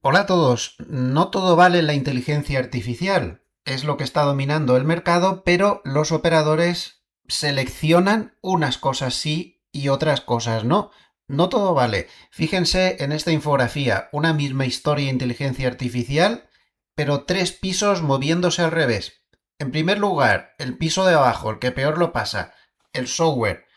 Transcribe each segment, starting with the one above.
Hola a todos. No todo vale en la inteligencia artificial. Es lo que está dominando el mercado, pero los operadores seleccionan unas cosas sí y otras cosas no. No todo vale. Fíjense en esta infografía, una misma historia de inteligencia artificial, pero tres pisos moviéndose al revés. En primer lugar, el piso de abajo, el que peor lo pasa, el software.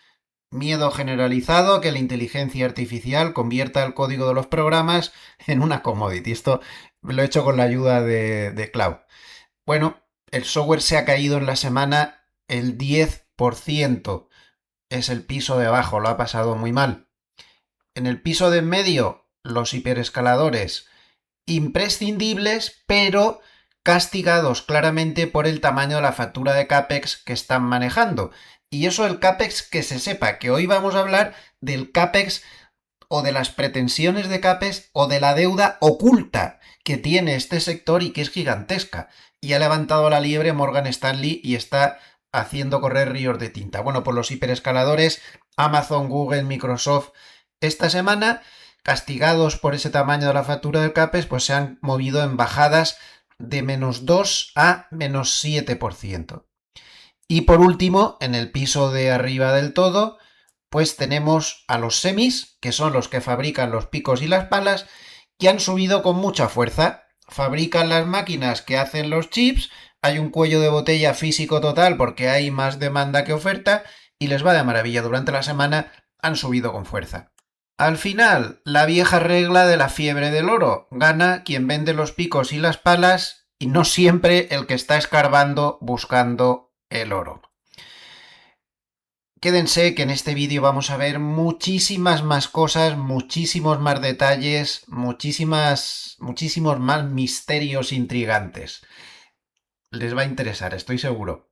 Miedo generalizado a que la inteligencia artificial convierta el código de los programas en una commodity. Esto lo he hecho con la ayuda de Cloud. Bueno, el software se ha caído en la semana el 10%. Es el piso de abajo, lo ha pasado muy mal. En el piso de en medio, los hiperescaladores imprescindibles, pero castigados claramente por el tamaño de la factura de CAPEX que están manejando. Y eso el CAPEX que se sepa, que hoy vamos a hablar del CAPEX o de las pretensiones de CAPEX o de la deuda oculta que tiene este sector y que es gigantesca. Y ha levantado la liebre Morgan Stanley y está haciendo correr ríos de tinta. Bueno, por los hiperescaladores, Amazon, Google, Microsoft, esta semana, castigados por ese tamaño de la factura del CAPEX, pues se han movido en bajadas de -2 a -7%. Y por último, en el piso de arriba del todo, pues tenemos a los semis, que son los que fabrican los picos y las palas, que han subido con mucha fuerza. Fabrican las máquinas que hacen los chips, hay un cuello de botella físico total porque hay más demanda que oferta y les va de maravilla. Durante la semana han subido con fuerza. Al final, la vieja regla de la fiebre del oro. Gana quien vende los picos y las palas y no siempre el que está escarbando buscando el oro. Quédense que en este vídeo vamos a ver muchísimas más cosas, muchísimos más detalles, muchísimos más misterios intrigantes. Les va a interesar, estoy seguro.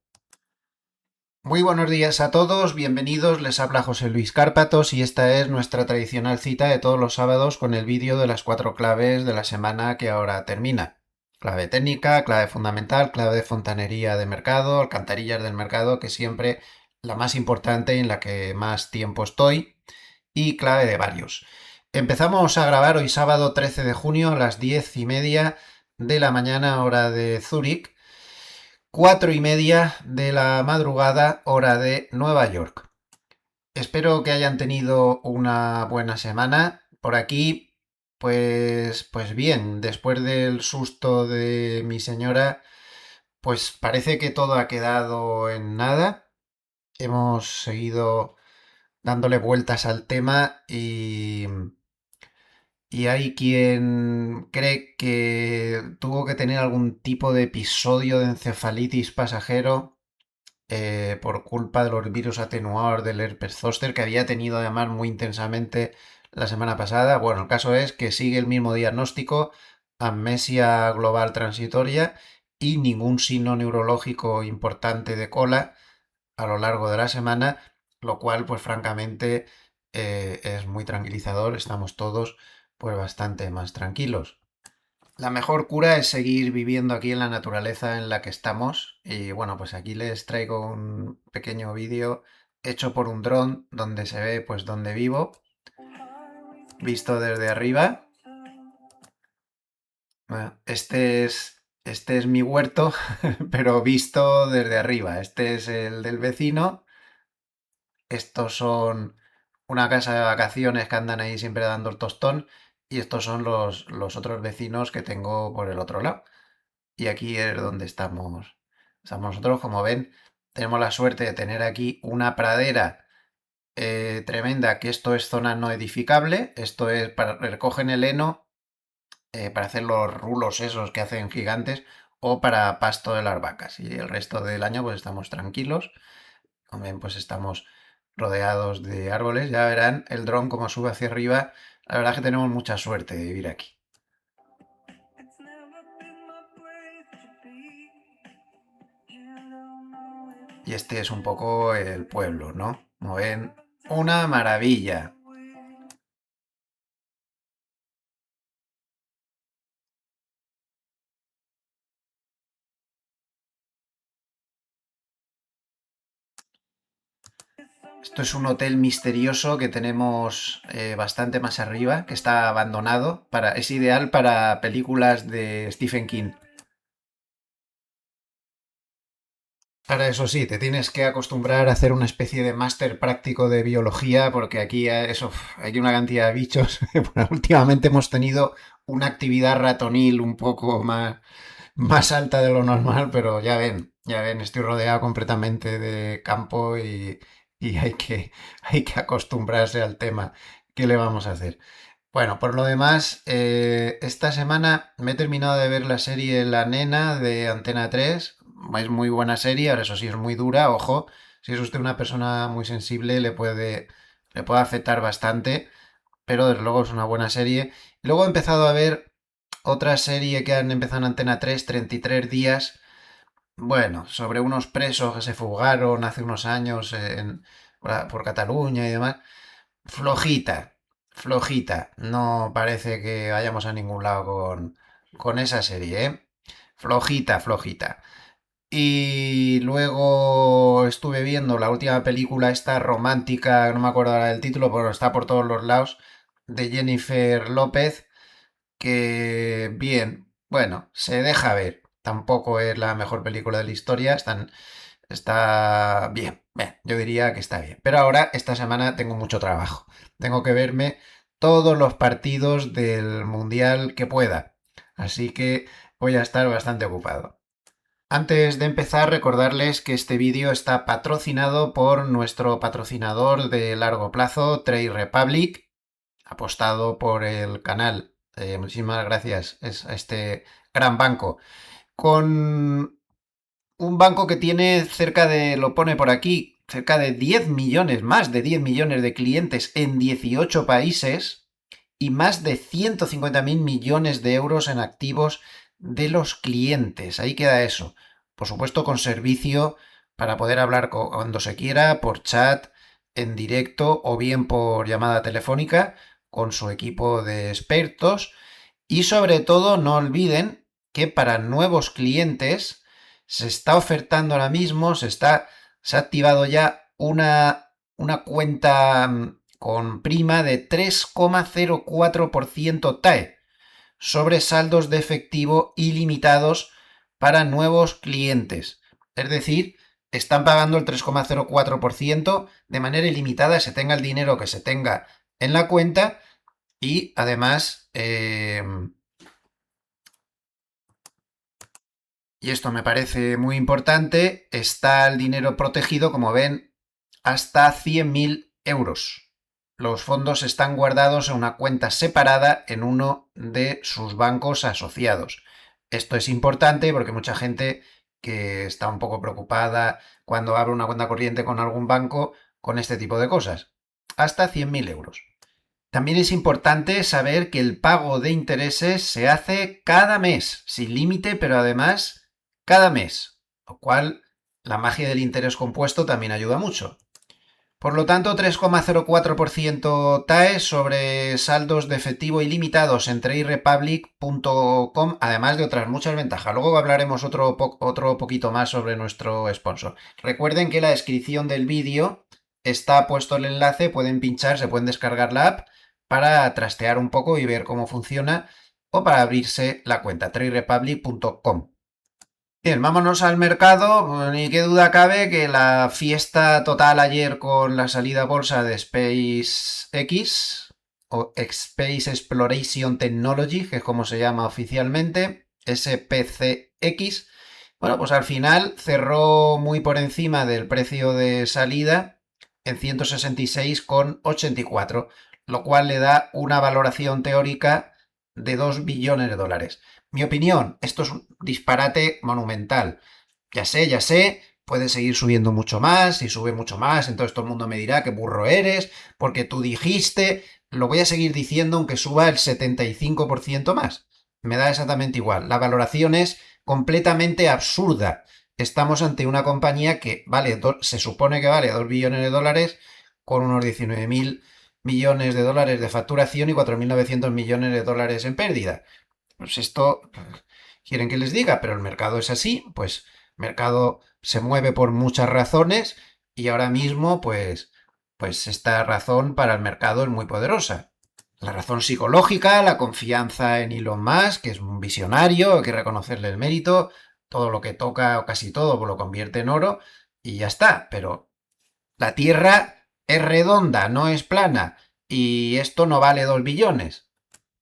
Muy buenos días a todos, bienvenidos, les habla José Luis Cárpatos y esta es nuestra tradicional cita de todos los sábados con el vídeo de las 4 claves de la semana que ahora termina. Clave técnica, clave fundamental, clave de fontanería de mercado, alcantarillas del mercado, que siempre la más importante y en la que más tiempo estoy, y clave de varios. Empezamos a grabar hoy sábado 13 de junio a las 10:30 de la mañana hora de Zúrich, 4:30 de la madrugada hora de Nueva York. Espero que hayan tenido una buena semana. Por aquí, pues bien, después del susto de mi señora, pues parece que todo ha quedado en nada. Hemos seguido dándole vueltas al tema y hay quien cree que tuvo que tener algún tipo de episodio de encefalitis pasajero por culpa de los virus atenuadores del herpes zóster que había tenido además muy intensamente la semana pasada. Bueno, el caso es que sigue el mismo diagnóstico, amnesia global transitoria y ningún signo neurológico importante de cola a lo largo de la semana, lo cual pues francamente es muy tranquilizador, estamos todos pues bastante más tranquilos. La mejor cura es seguir viviendo aquí en la naturaleza en la que estamos. Y bueno, pues aquí les traigo un pequeño vídeo hecho por un dron donde se ve pues donde vivo, visto desde arriba. Bueno, este es mi huerto, pero visto desde arriba. Este es el del vecino. Estos son una casa de vacaciones que andan ahí siempre dando el tostón. Y estos son los otros vecinos que tengo por el otro lado. Y aquí es donde estamos nosotros. Como ven, tenemos la suerte de tener aquí una pradera tremenda, que esto es zona no edificable. Esto es para recogen el heno para hacer los rulos esos que hacen gigantes o para pasto de las vacas. Y el resto del año pues estamos tranquilos. Como ven, pues estamos rodeados de árboles. Ya verán el dron como sube hacia arriba. La verdad es que tenemos mucha suerte de vivir aquí. Y este es un poco el pueblo, ¿no? Como ven, una maravilla. Esto es un hotel misterioso que tenemos bastante más arriba, que está abandonado. Es ideal para películas de Stephen King. Ahora, eso sí, te tienes que acostumbrar a hacer una especie de máster práctico de biología, porque aquí hay una cantidad de bichos. Bueno, últimamente hemos tenido una actividad ratonil un poco más alta de lo normal, pero ya ven, estoy rodeado completamente de campo y hay que acostumbrarse al tema. ¿Qué le vamos a hacer? Bueno, por lo demás, esta semana me he terminado de ver la serie La Nena de Antena 3. Es muy buena serie, ahora eso sí es muy dura, ojo. Si es usted una persona muy sensible, le puede afectar bastante, pero desde luego es una buena serie. Y luego he empezado a ver otra serie que han empezado en Antena 3, 33 días. Bueno, sobre unos presos que se fugaron hace unos años por Cataluña y demás. Flojita, flojita. No parece que vayamos a ningún lado con esa serie, ¿eh? Flojita, flojita. Y luego estuve viendo la última película, esta romántica, no me acuerdo ahora del título, pero está por todos los lados, de Jennifer López, que bien, bueno, se deja ver. Tampoco es la mejor película de la historia, está bien, bien, yo diría que está bien. Pero ahora, esta semana, tengo mucho trabajo. Tengo que verme todos los partidos del Mundial que pueda. Así que voy a estar bastante ocupado. Antes de empezar, recordarles que este vídeo está patrocinado por nuestro patrocinador de largo plazo, Trade Republic, apostado por el canal. Muchísimas gracias a este gran banco. Con un banco que tiene lo pone por aquí, cerca de 10 millones, más de 10 millones de clientes en 18 países y más de 150.000 millones de euros en activos de los clientes. Ahí queda eso. Por supuesto, con servicio para poder hablar cuando se quiera, por chat, en directo o bien por llamada telefónica con su equipo de expertos. Y sobre todo, no olviden que para nuevos clientes se está ofertando ahora mismo, se ha activado ya una cuenta con prima de 3,04% TAE sobre saldos de efectivo ilimitados para nuevos clientes. Es decir, están pagando el 3,04% de manera ilimitada, se tenga el dinero que se tenga en la cuenta y además, y esto me parece muy importante, está el dinero protegido, como ven, hasta 100.000 euros. Los fondos están guardados en una cuenta separada en uno de sus bancos asociados. Esto es importante porque mucha gente que está un poco preocupada cuando abre una cuenta corriente con algún banco con este tipo de cosas. Hasta 100.000 euros. También es importante saber que el pago de intereses se hace cada mes, sin límite, pero además cada mes, lo cual la magia del interés compuesto también ayuda mucho. Por lo tanto, 3,04% TAE sobre saldos de efectivo ilimitados en traderepublic.com, además de otras muchas ventajas. Luego hablaremos otro poquito más sobre nuestro sponsor. Recuerden que en la descripción del vídeo está puesto el enlace, pueden pinchar, se pueden descargar la app para trastear un poco y ver cómo funciona o para abrirse la cuenta, traderepublic.com. Bien, vámonos al mercado. Ni qué duda cabe que la fiesta total ayer con la salida a bolsa de SpaceX o Space Exploration Technology, que es como se llama oficialmente, SPCX, bueno, pues al final cerró muy por encima del precio de salida en 166,84, lo cual le da una valoración teórica de 2 billones de dólares. Mi opinión, esto es un disparate monumental. Ya sé, puede seguir subiendo mucho más, si sube mucho más, entonces todo el mundo me dirá que burro eres, porque tú dijiste, lo voy a seguir diciendo aunque suba el 75% más. Me da exactamente igual. La valoración es completamente absurda. Estamos ante una compañía que se supone que vale 2 billones de dólares con unos 19.000 millones de dólares de facturación y 4.900 millones de dólares en pérdida. Pues esto quieren que les diga, pero el mercado es así, pues el mercado se mueve por muchas razones y ahora mismo, pues pues esta razón para el mercado es muy poderosa. La razón psicológica, la confianza en Elon Musk, que es un visionario, hay que reconocerle el mérito, todo lo que toca, o casi todo, pues lo convierte en oro y ya está. Pero la Tierra es redonda, no es plana, y esto no vale 2 billones.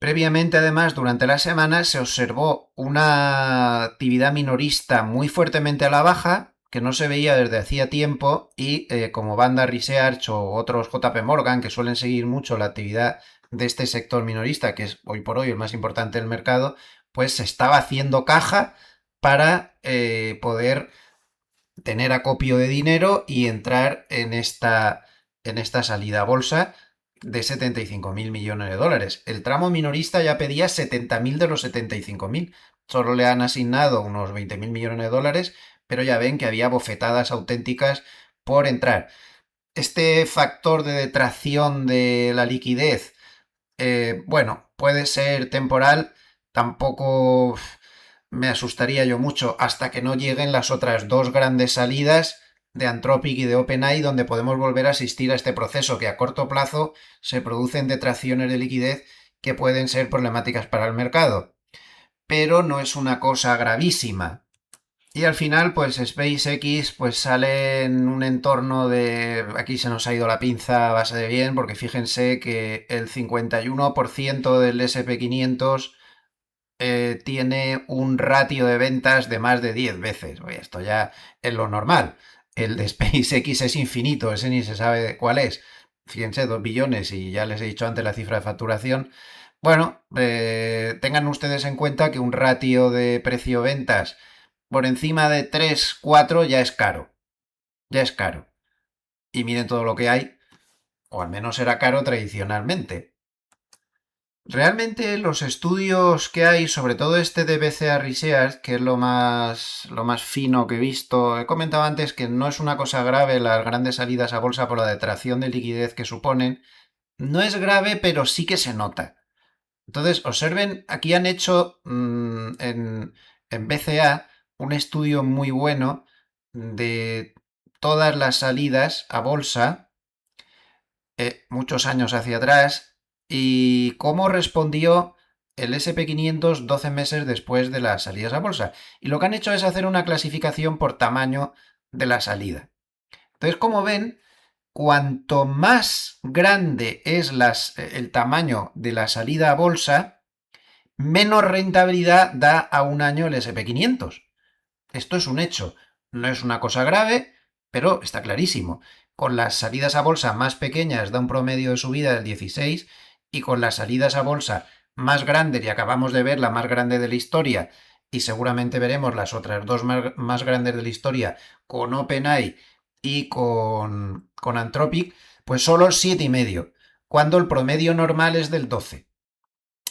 Previamente, además, durante la semana se observó una actividad minorista muy fuertemente a la baja, que no se veía desde hacía tiempo, y como Banda Research o otros JP Morgan, que suelen seguir mucho la actividad de este sector minorista, que es hoy por hoy el más importante del mercado, pues se estaba haciendo caja para poder tener acopio de dinero y entrar en esta salida a bolsa de 75.000 millones de dólares. El tramo minorista ya pedía 70.000 de los 75.000. Solo le han asignado unos 20.000 millones de dólares, pero ya ven que había bofetadas auténticas por entrar. Este factor de detracción de la liquidez, bueno, puede ser temporal, tampoco me asustaría yo mucho hasta que no lleguen las otras dos grandes salidas de Anthropic y de OpenAI, donde podemos volver a asistir a este proceso que a corto plazo se producen detracciones de liquidez que pueden ser problemáticas para el mercado. Pero no es una cosa gravísima. Y al final, pues SpaceX pues sale en un entorno de... Aquí se nos ha ido la pinza a base de bien, porque fíjense que el 51% del SP500 tiene un ratio de ventas de más de 10 veces. Oye, esto ya es lo normal. El de SpaceX es infinito, ese ni se sabe cuál es. Fíjense, 2 billones y ya les he dicho antes la cifra de facturación. Bueno, tengan ustedes en cuenta que un ratio de precio-ventas por encima de 3 4 ya es caro. Ya es caro. Y miren todo lo que hay, o al menos era caro tradicionalmente. Realmente los estudios que hay, sobre todo este de BCA Research, que es lo más fino que he visto, he comentado antes que no es una cosa grave las grandes salidas a bolsa por la detracción de liquidez que suponen. No es grave, pero sí que se nota. Entonces, observen, aquí han hecho en BCA un estudio muy bueno de todas las salidas a bolsa muchos años hacia atrás y cómo respondió el SP500 12 meses después de las salidas a bolsa. Y lo que han hecho es hacer una clasificación por tamaño de la salida. Entonces, como ven, cuanto más grande es el tamaño de la salida a bolsa, menos rentabilidad da a un año el SP500. Esto es un hecho, no es una cosa grave, pero está clarísimo. Con las salidas a bolsa más pequeñas da un promedio de subida del 16 y con las salidas a bolsa más grandes, y acabamos de ver la más grande de la historia y seguramente veremos las otras dos más grandes de la historia con OpenAI y con Anthropic, pues solo 7,5, cuando el promedio normal es del 12.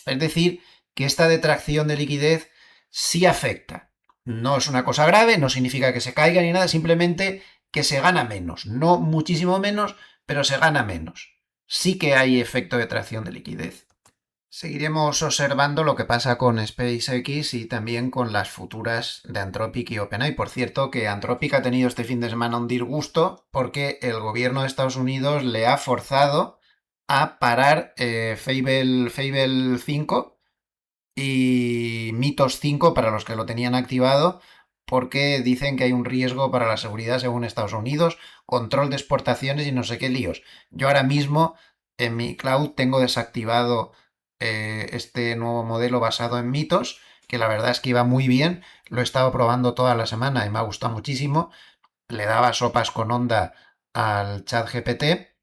Es decir, que esta detracción de liquidez sí afecta. No es una cosa grave, no significa que se caiga ni nada, simplemente que se gana menos. No muchísimo menos, pero se gana menos. Sí que hay efecto de tracción de liquidez. Seguiremos observando lo que pasa con SpaceX y también con las futuras de Anthropic y OpenAI. Por cierto, que Anthropic ha tenido este fin de semana un disgusto porque el gobierno de Estados Unidos le ha forzado a parar Fable 5 y Mitos 5 para los que lo tenían activado, porque dicen que hay un riesgo para la seguridad según Estados Unidos, control de exportaciones y no sé qué líos. Yo ahora mismo en mi cloud tengo desactivado este nuevo modelo basado en Mitos, que la verdad es que iba muy bien, lo he estado probando toda la semana y me ha gustado muchísimo. Le daba sopas con onda al chat GPT,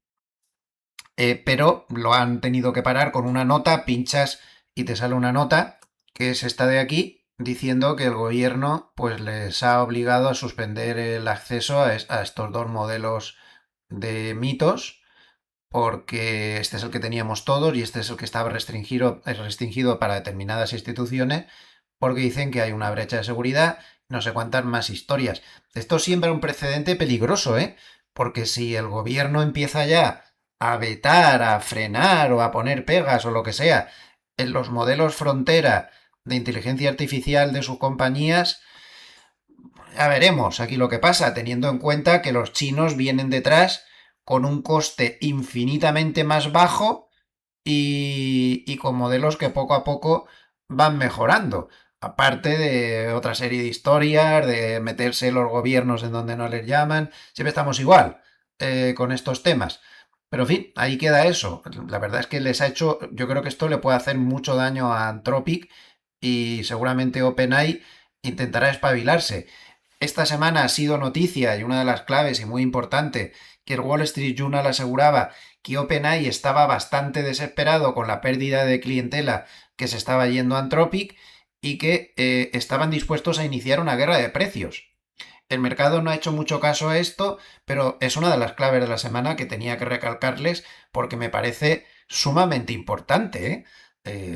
pero lo han tenido que parar con una nota, pinchas y te sale una nota, que es esta de aquí, diciendo que el gobierno pues les ha obligado a suspender el acceso a estos dos modelos de mitos, porque este es el que teníamos todos y este es el que estaba restringido para determinadas instituciones, porque dicen que hay una brecha de seguridad, no sé cuántas más historias. Esto siempre es un precedente peligroso, ¿eh? Porque si el gobierno empieza ya a vetar, a frenar o a poner pegas o lo que sea en los modelos frontera de inteligencia artificial de sus compañías, ya veremos aquí lo que pasa, teniendo en cuenta que los chinos vienen detrás con un coste infinitamente más bajo y con modelos que poco a poco van mejorando. Aparte de otra serie de historias, de meterse los gobiernos en donde no les llaman, siempre estamos igual con estos temas. Pero en fin, ahí queda eso. La verdad es que les ha hecho, yo creo que esto le puede hacer mucho daño a Anthropic y seguramente OpenAI intentará espabilarse. Esta semana ha sido noticia y una de las claves y muy importante que el Wall Street Journal aseguraba que OpenAI estaba bastante desesperado con la pérdida de clientela que se estaba yendo a Anthropic y que estaban dispuestos a iniciar una guerra de precios. El mercado no ha hecho mucho caso a esto, pero es una de las claves de la semana que tenía que recalcarles porque me parece sumamente importante.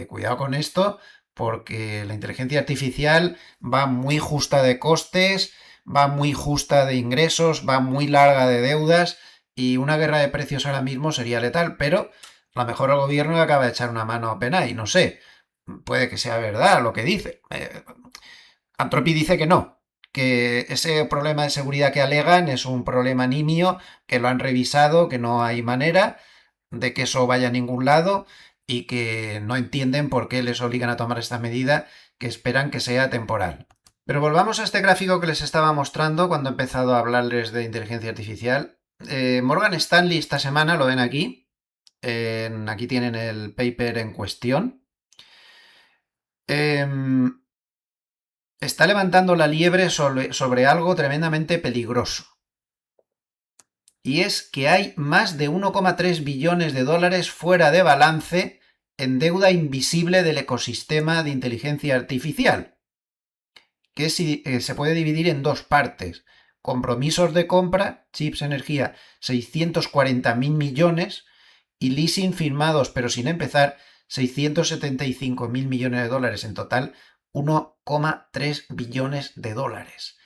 Cuidado con esto porque la inteligencia artificial va muy justa de costes, va muy justa de ingresos, va muy larga de deudas y una guerra de precios ahora mismo sería letal, pero a lo mejor el gobierno le acaba de echar una mano a OpenAI, no sé, puede que sea verdad lo que dice. Anthropic dice que no, que ese problema de seguridad que alegan es un problema nimio, que lo han revisado, que no hay manera de que eso vaya a ningún lado y que no entienden por qué les obligan a tomar esta medida, que esperan que sea temporal. Pero volvamos a este gráfico que les estaba mostrando cuando he empezado a hablarles de inteligencia artificial. Morgan Stanley esta semana, lo ven aquí, aquí tienen el paper en cuestión. Está levantando la liebre sobre algo tremendamente peligroso. Y es que hay más de 1,3 billones de dólares fuera de balance en deuda invisible del ecosistema de inteligencia artificial, que se puede dividir en dos partes. Compromisos de compra, chips, energía, 640.000 millones, y leasing firmados pero sin empezar, 675.000 millones de dólares. En total, 1,3 billones de dólares.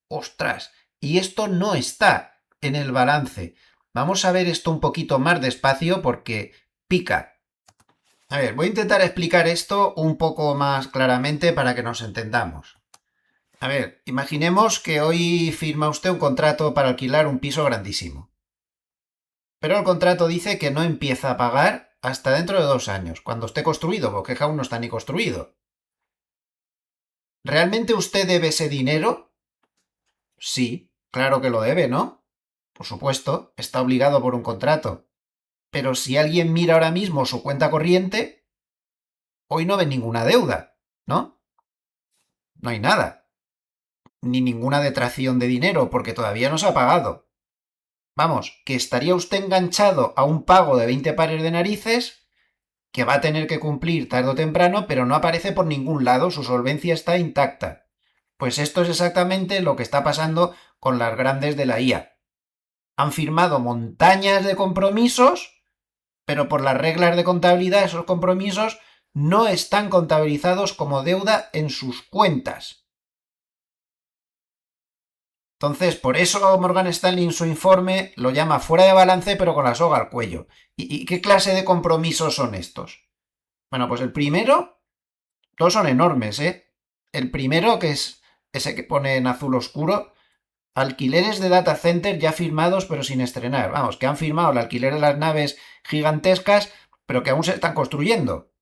¡Ostras! Y esto no está en el balance. Vamos a ver esto un poquito más despacio porque pica. A ver, voy a intentar explicar esto un poco más claramente para que nos entendamos. A ver, imaginemos que hoy firma usted un contrato para alquilar un piso grandísimo. Pero el contrato dice que no empieza a pagar hasta dentro de 2 años, cuando esté construido, porque aún no está ni construido. ¿Realmente usted debe ese dinero? Sí, claro que lo debe, ¿no? Por supuesto, está obligado por un contrato. Pero si alguien mira ahora mismo su cuenta corriente, hoy no ve ninguna deuda, ¿no? No hay nada. Ni ninguna detracción de dinero, porque todavía no se ha pagado. Vamos, que estaría usted enganchado a un pago de 20 pares de narices que va a tener que cumplir tarde o temprano, pero no aparece por ningún lado, su solvencia está intacta. Pues esto es exactamente lo que está pasando con las grandes de la IA. Han firmado montañas de compromisos, pero por las reglas de contabilidad esos compromisos no están contabilizados como deuda en sus cuentas. Entonces, por eso Morgan Stanley en su informe lo llama fuera de balance, pero con la soga al cuello. ¿Y qué clase de compromisos son estos? Bueno, pues el primero, todos son enormes, ¿eh? El primero, que es ese que pone en azul oscuro, alquileres de data center ya firmados pero sin estrenar. Vamos, que han firmado el alquiler de las naves gigantescas, pero que aún se están construyendo.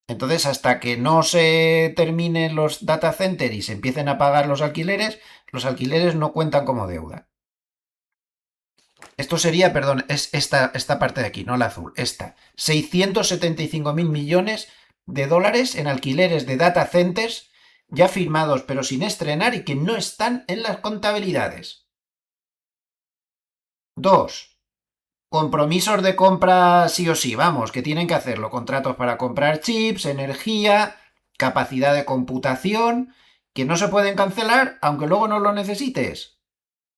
Entonces, hasta que no se terminen los data centers y se empiecen a pagar los alquileres no cuentan como deuda. Esto sería, perdón, es esta parte de aquí, no la azul, esta. 675.000 millones de dólares en alquileres de data centers ya firmados pero sin estrenar y que no están en las contabilidades. 2. Compromisos de compra sí o sí, vamos, que tienen que hacerlo. Contratos para comprar chips, energía, capacidad de computación, que no se pueden cancelar aunque luego no lo necesites.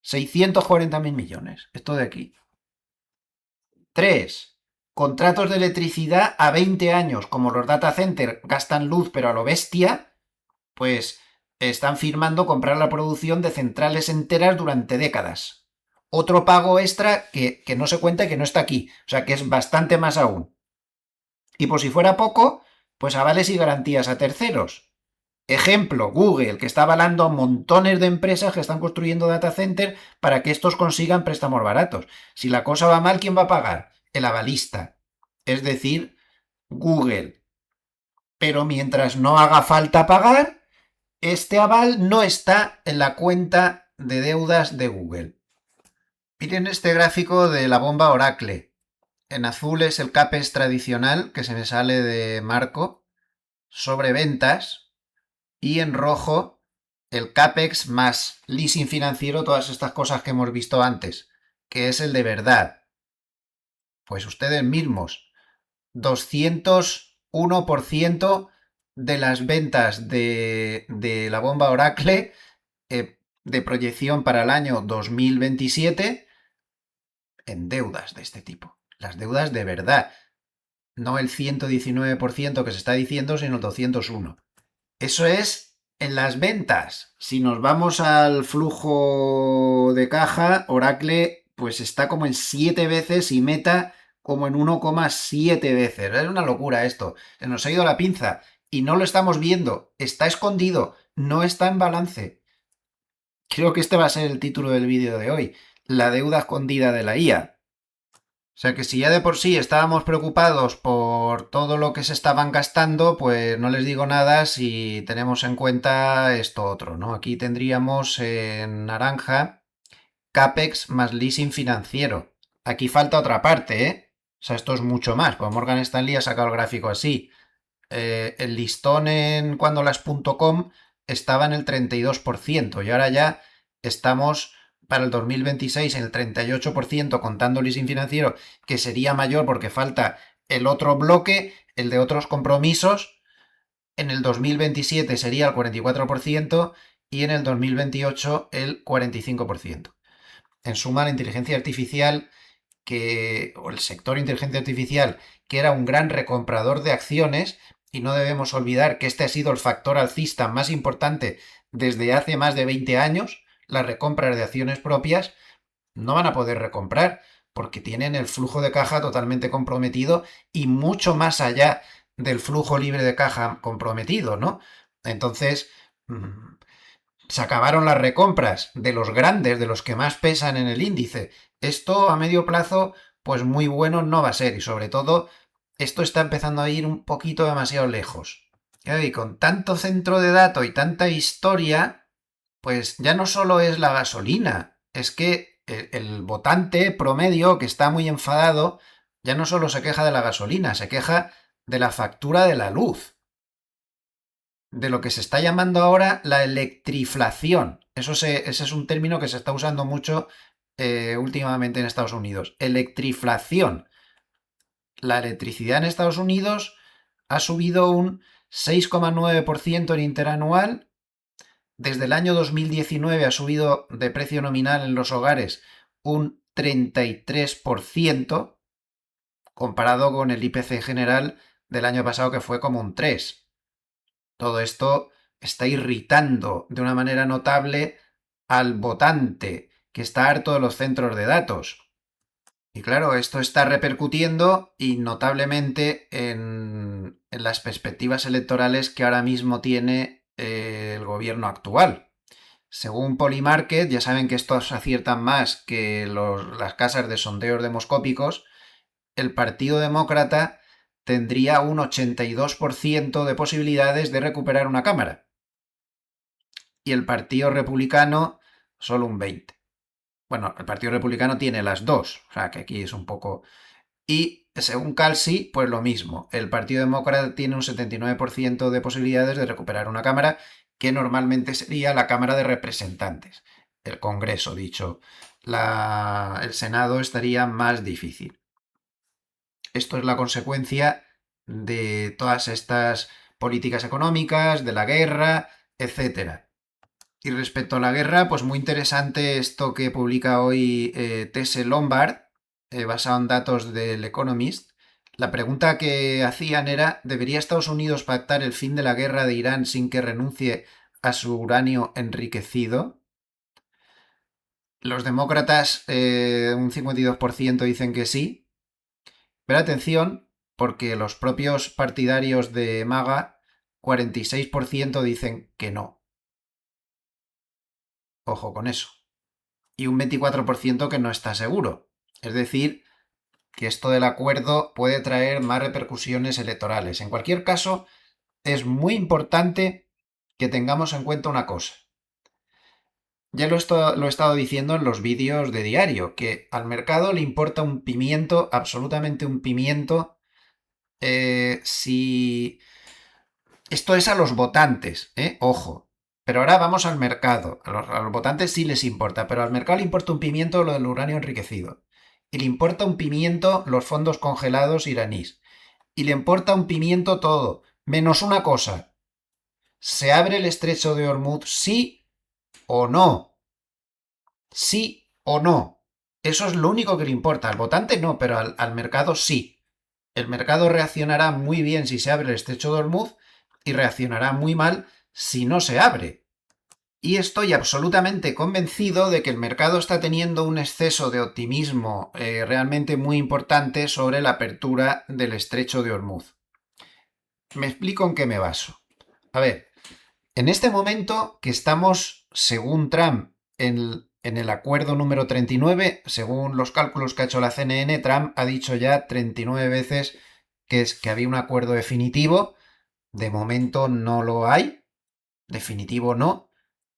640.000 millones, esto de aquí. 3. Contratos de electricidad a 20 años, como los data centers gastan luz pero a lo bestia, pues están firmando comprar la producción de centrales enteras durante décadas. Otro pago extra que no se cuenta y que no está aquí, o sea que es bastante más aún. Y por si fuera poco, pues avales y garantías a terceros. Ejemplo, Google, que está avalando a montones de empresas que están construyendo data center para que estos consigan préstamos baratos. Si la cosa va mal, ¿quién va a pagar? El avalista. Es decir, Google. Pero mientras no haga falta pagar, este aval no está en la cuenta de deudas de Google. Miren este gráfico de la bomba Oracle. En azul es el CAPEX tradicional que se me sale de marco sobre ventas y en rojo el CAPEX más leasing financiero, todas estas cosas que hemos visto antes, que es el de verdad. Pues ustedes mismos, 201% de las ventas de la bomba Oracle de proyección para el año 2027 en deudas de este tipo. Las deudas de verdad. No el 119% que se está diciendo, sino el 201. Eso es en las ventas. Si nos vamos al flujo de caja, Oracle pues está como en 7 veces y Meta como en 1,7 veces. Es una locura esto. Se nos ha ido la pinza y no lo estamos viendo. Está escondido. No está en balance. Creo que este va a ser el título del vídeo de hoy. La deuda escondida de la IA. O sea que si ya de por sí estábamos preocupados por todo lo que se estaban gastando, pues no les digo nada si tenemos en cuenta esto otro, ¿no? Aquí tendríamos en naranja CAPEX más leasing financiero. Aquí falta otra parte, ¿eh? O sea, esto es mucho más, pues Morgan Stanley ha sacado el gráfico así. El listón en cuando las.com estaba en el 32% y ahora ya estamos para el 2026 en el 38% contando leasing financiero, que sería mayor porque falta el otro bloque, el de otros compromisos. En el 2027 sería el 44% y en el 2028 el 45%. En suma, la inteligencia artificial o el sector inteligencia artificial, que era un gran recomprador de acciones, y no debemos olvidar que este ha sido el factor alcista más importante desde hace más de 20 años, las recompras de acciones propias, no van a poder recomprar porque tienen el flujo de caja totalmente comprometido y mucho más allá del flujo libre de caja comprometido, ¿no? Entonces, se acabaron las recompras de los grandes, de los que más pesan en el índice. Esto a medio plazo, pues muy bueno no va a ser. Y sobre todo, esto está empezando a ir un poquito demasiado lejos. Y con tanto centro de datos y tanta historia, pues ya no solo es la gasolina, es que el votante promedio que está muy enfadado, ya no solo se queja de la gasolina, se queja de la factura de la luz, de lo que se está llamando ahora la electriflación. Ese es un término que se está usando mucho últimamente en Estados Unidos. Electriflación. La electricidad en Estados Unidos ha subido un 6,9% en interanual. Desde el año 2019 ha subido de precio nominal en los hogares un 33%, comparado con el IPC general del año pasado que fue como un 3%. Todo esto está irritando de una manera notable al votante, que está harto de los centros de datos. Y claro, esto está repercutiendo y notablemente en las perspectivas electorales que ahora mismo tiene el gobierno actual. Según Polymarket, ya saben que estos aciertan más que las casas de sondeos demoscópicos, el Partido Demócrata tendría un 82% de posibilidades de recuperar una Cámara y el Partido Republicano solo un 20%. Bueno, el Partido Republicano tiene las dos, o sea que aquí es un poco... Y según Calsi, pues lo mismo. El Partido Demócrata tiene un 79% de posibilidades de recuperar una Cámara, que normalmente sería la Cámara de Representantes, el Congreso, dicho. El Senado estaría más difícil. Esto es la consecuencia de todas estas políticas económicas, de la guerra, etcétera. Y respecto a la guerra, pues muy interesante esto que publica hoy Tese Lombard, basado en datos del Economist. La pregunta que hacían era, ¿debería Estados Unidos pactar el fin de la guerra de Irán sin que renuncie a su uranio enriquecido? Los demócratas, un 52% dicen que sí. Pero atención, porque los propios partidarios de MAGA 46% dicen que no. Ojo con eso. Y un 24% que no está seguro. Es decir, que esto del acuerdo puede traer más repercusiones electorales. En cualquier caso, es muy importante que tengamos en cuenta una cosa. Ya lo he estado diciendo en los vídeos de diario, que al mercado le importa un pimiento, absolutamente un pimiento, si... Esto es a los votantes, ojo. Pero ahora vamos al mercado. A los votantes sí les importa, pero al mercado le importa un pimiento lo del uranio enriquecido. Y le importa un pimiento los fondos congelados iraníes. Y le importa un pimiento todo, menos una cosa. ¿Se abre el estrecho de Hormuz sí o no? Sí o no. Eso es lo único que le importa. Al votante no, pero al mercado sí. El mercado reaccionará muy bien si se abre el estrecho de Hormuz y reaccionará muy mal si no se abre. Y estoy absolutamente convencido de que el mercado está teniendo un exceso de optimismo realmente muy importante sobre la apertura del estrecho de Hormuz. Me explico en qué me baso. A ver, en este momento que estamos, según Trump, en el acuerdo número 39, según los cálculos que ha hecho la CNN, Trump ha dicho ya 39 veces que había un acuerdo definitivo. De momento no lo hay. Definitivo no.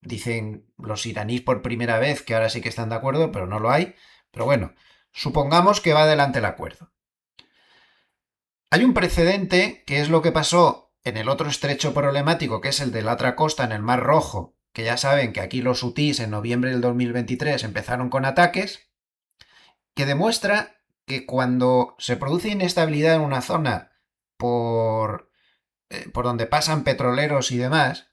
Dicen los iraníes por primera vez que ahora sí que están de acuerdo, pero no lo hay. Pero bueno, supongamos que va adelante el acuerdo. Hay un precedente que es lo que pasó en el otro estrecho problemático, que es el de la otra costa en el Mar Rojo, que ya saben que aquí los hutís en noviembre del 2023 empezaron con ataques, que demuestra que cuando se produce inestabilidad en una zona por donde pasan petroleros y demás,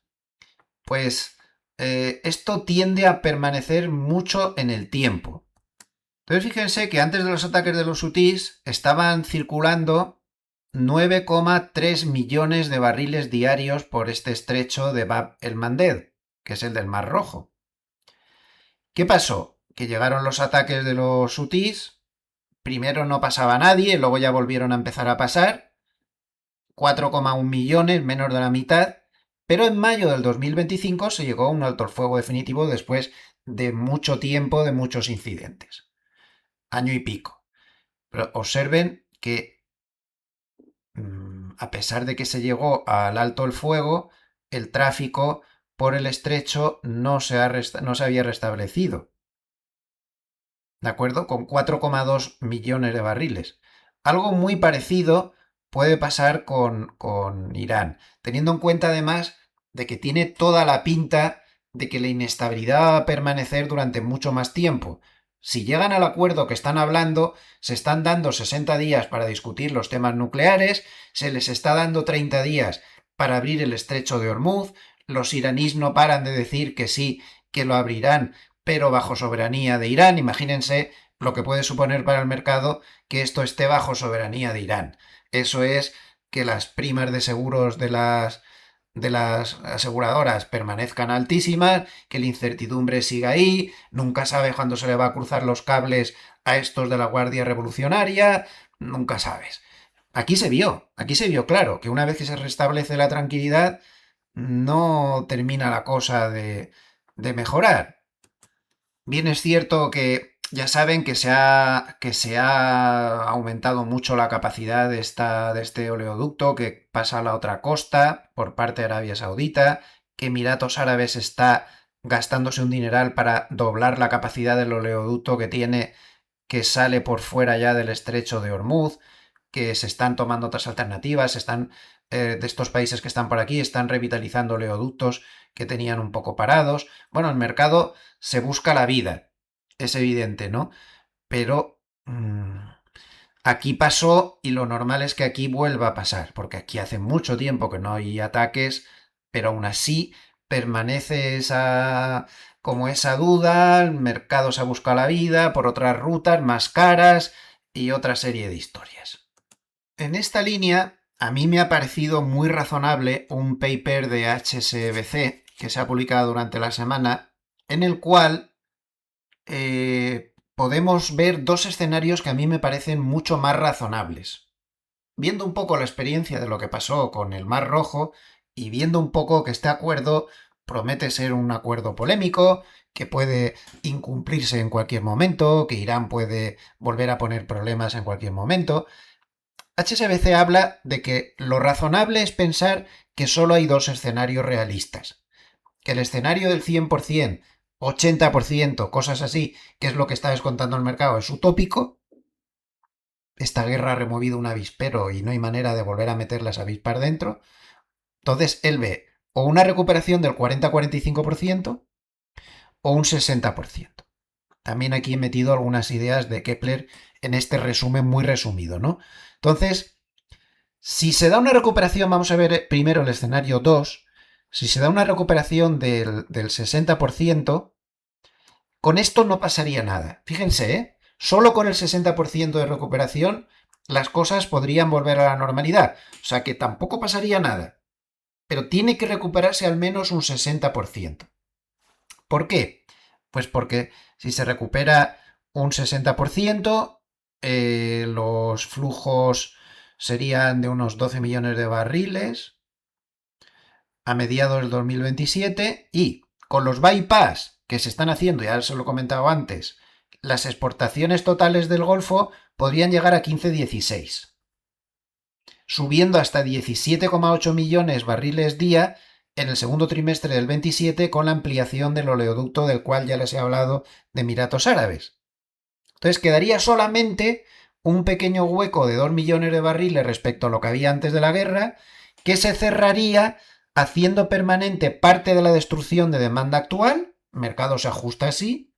pues esto tiende a permanecer mucho en el tiempo. Entonces fíjense que antes de los ataques de los hutís estaban circulando 9,3 millones de barriles diarios por este estrecho de Bab el-Mandeb, que es el del Mar Rojo. ¿Qué pasó? Que llegaron los ataques de los hutís, primero no pasaba nadie, luego ya volvieron a empezar a pasar, 4,1 millones, menos de la mitad, pero en mayo del 2025 se llegó a un alto el fuego definitivo después de mucho tiempo, de muchos incidentes. Año y pico. Pero observen que a pesar de que se llegó al alto el fuego, el tráfico por el estrecho no se había restablecido. ¿De acuerdo? Con 4,2 millones de barriles. Algo muy parecido puede pasar con Irán, teniendo en cuenta además de que tiene toda la pinta de que la inestabilidad va a permanecer durante mucho más tiempo. Si llegan al acuerdo que están hablando, se están dando 60 días para discutir los temas nucleares, se les está dando 30 días para abrir el estrecho de Hormuz, los iraníes no paran de decir que sí, que lo abrirán, pero bajo soberanía de Irán. Imagínense lo que puede suponer para el mercado que esto esté bajo soberanía de Irán. Eso es que las primas de seguros de las aseguradoras permanezcan altísimas, que la incertidumbre siga ahí, nunca sabe cuándo se le va a cruzar los cables a estos de la Guardia Revolucionaria, nunca sabes. Aquí se vio claro, que una vez que se restablece la tranquilidad, no termina la cosa de mejorar. Bien es cierto que ya saben que se ha aumentado mucho la capacidad de este oleoducto que pasa a la otra costa por parte de Arabia Saudita, que Emiratos Árabes está gastándose un dineral para doblar la capacidad del oleoducto que tiene, que sale por fuera ya del estrecho de Hormuz, que se están tomando otras alternativas, de estos países que están por aquí, están revitalizando oleoductos que tenían un poco parados. Bueno, el mercado se busca la vida, es evidente, ¿no? Pero aquí pasó y lo normal es que aquí vuelva a pasar, porque aquí hace mucho tiempo que no hay ataques, pero aún así permanece esa duda, el mercado se busca la vida por otras rutas más caras y otra serie de historias. En esta línea, a mí me ha parecido muy razonable un paper de HSBC que se ha publicado durante la semana, en el cual podemos ver dos escenarios que a mí me parecen mucho más razonables. Viendo un poco la experiencia de lo que pasó con el Mar Rojo y viendo un poco que este acuerdo promete ser un acuerdo polémico, que puede incumplirse en cualquier momento, que Irán puede volver a poner problemas en cualquier momento, HSBC habla de que lo razonable es pensar que solo hay dos escenarios realistas. Que el escenario del 100%, 80%, cosas así, que es lo que está descontando el mercado, es utópico. Esta guerra ha removido un avispero y no hay manera de volver a meter las avispas dentro. Entonces él ve o una recuperación del 40-45% o un 60%. También aquí he metido algunas ideas de Kepler en este resumen muy resumido, ¿no? Entonces, si se da una recuperación, vamos a ver primero el escenario 2, si se da una recuperación del 60%, con esto no pasaría nada. Fíjense, ¿eh? Solo con el 60% de recuperación las cosas podrían volver a la normalidad. O sea que tampoco pasaría nada. Pero tiene que recuperarse al menos un 60%. ¿Por qué? Pues porque si se recupera un 60%, los flujos serían de unos 12 millones de barriles a mediados del 2027 y con los bypass que se están haciendo, ya se lo he comentado antes, las exportaciones totales del Golfo podrían llegar a 15-16, subiendo hasta 17,8 millones barriles día en el segundo trimestre del 27 con la ampliación del oleoducto del cual ya les he hablado de Emiratos Árabes. Entonces quedaría solamente un pequeño hueco de 2 millones de barriles respecto a lo que había antes de la guerra, que se cerraría haciendo permanente parte de la destrucción de demanda actual, el mercado se ajusta así,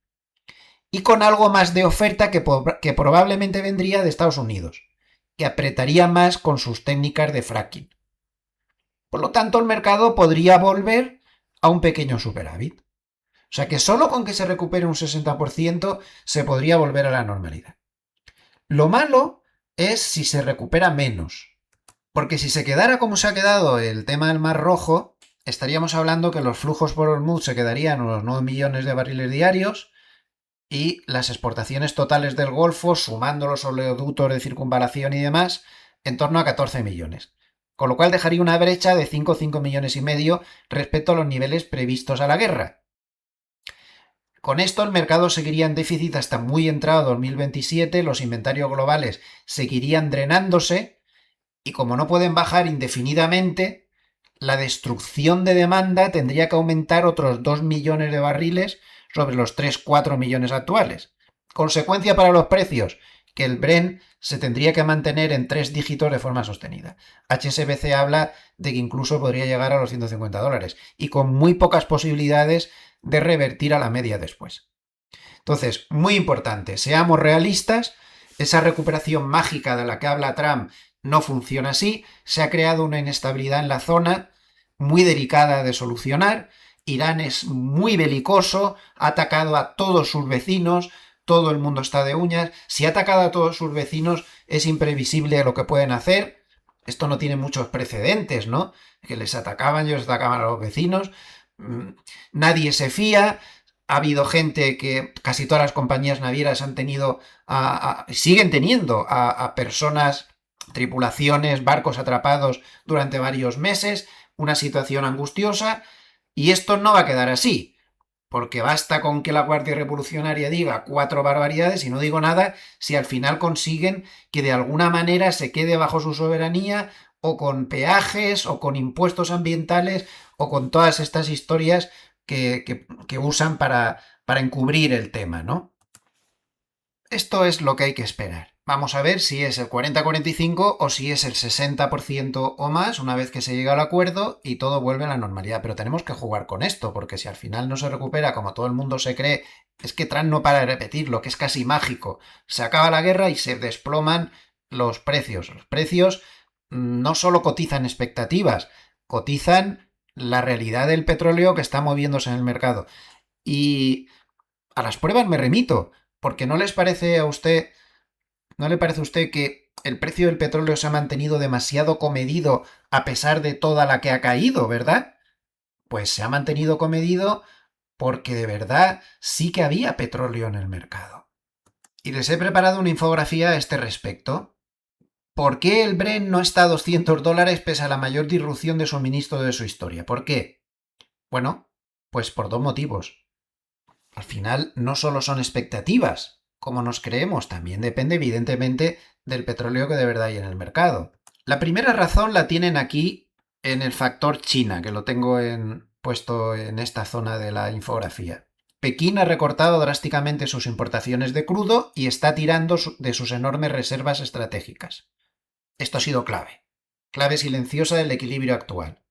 y con algo más de oferta que probablemente vendría de Estados Unidos, que apretaría más con sus técnicas de fracking. Por lo tanto, el mercado podría volver a un pequeño superávit. O sea que solo con que se recupere un 60% se podría volver a la normalidad. Lo malo es si se recupera menos. Porque si se quedara como se ha quedado el tema del Mar Rojo, estaríamos hablando que los flujos por Hormuz se quedarían unos 9 millones de barriles diarios y las exportaciones totales del Golfo, sumando los oleoductos de circunvalación y demás, en torno a 14 millones. Con lo cual dejaría una brecha de 5 millones y medio respecto a los niveles previstos a la guerra. Con esto el mercado seguiría en déficit hasta muy entrado 2027, los inventarios globales seguirían drenándose y como no pueden bajar indefinidamente, la destrucción de demanda tendría que aumentar otros 2 millones de barriles sobre los 3-4 millones actuales. Consecuencia para los precios, que el Brent se tendría que mantener en 3 dígitos de forma sostenida. HSBC habla de que incluso podría llegar a los $150 y con muy pocas posibilidades de revertir a la media después. Entonces, muy importante, seamos realistas, esa recuperación mágica de la que habla Trump no funciona así, se ha creado una inestabilidad en la zona muy delicada de solucionar, Irán es muy belicoso, ha atacado a todos sus vecinos, todo el mundo está de uñas, si ha atacado a todos sus vecinos es imprevisible lo que pueden hacer, esto no tiene muchos precedentes, ¿no? Que les atacaban, ellos atacaban a los vecinos, nadie se fía, ha habido gente que casi todas las compañías navieras han tenido, siguen teniendo a personas, tripulaciones, barcos atrapados durante varios meses, una situación angustiosa, y esto no va a quedar así, porque basta con que la Guardia Revolucionaria diga 4 barbaridades y no digo nada si al final consiguen que de alguna manera se quede bajo su soberanía o con peajes o con impuestos ambientales o con todas estas historias que usan para encubrir el tema, ¿no? Esto es lo que hay que esperar. Vamos a ver si es el 40-45 o si es el 60% o más una vez que se llega al acuerdo y todo vuelve a la normalidad. Pero tenemos que jugar con esto, porque si al final no se recupera como todo el mundo se cree, es que Trump no para de repetirlo, que es casi mágico. Se acaba la guerra y se desploman los precios. Los precios no solo cotizan expectativas, cotizan la realidad del petróleo que está moviéndose en el mercado. Y a las pruebas me remito, porque ¿no les parece a usted, no le parece a usted que el precio del petróleo se ha mantenido demasiado comedido a pesar de toda la que ha caído, ¿verdad? Pues se ha mantenido comedido porque de verdad sí que había petróleo en el mercado. Y les he preparado una infografía a este respecto. ¿Por qué el Brent no está a $200 pese a la mayor disrupción de suministro de su historia? ¿Por qué? Bueno, pues por dos motivos. Al final no solo son expectativas, como nos creemos, también depende evidentemente del petróleo que de verdad hay en el mercado. La primera razón la tienen aquí en el factor China, que lo tengo puesto en esta zona de la infografía. Pekín ha recortado drásticamente sus importaciones de crudo y está tirando de sus enormes reservas estratégicas. Esto ha sido clave silenciosa del equilibrio actual.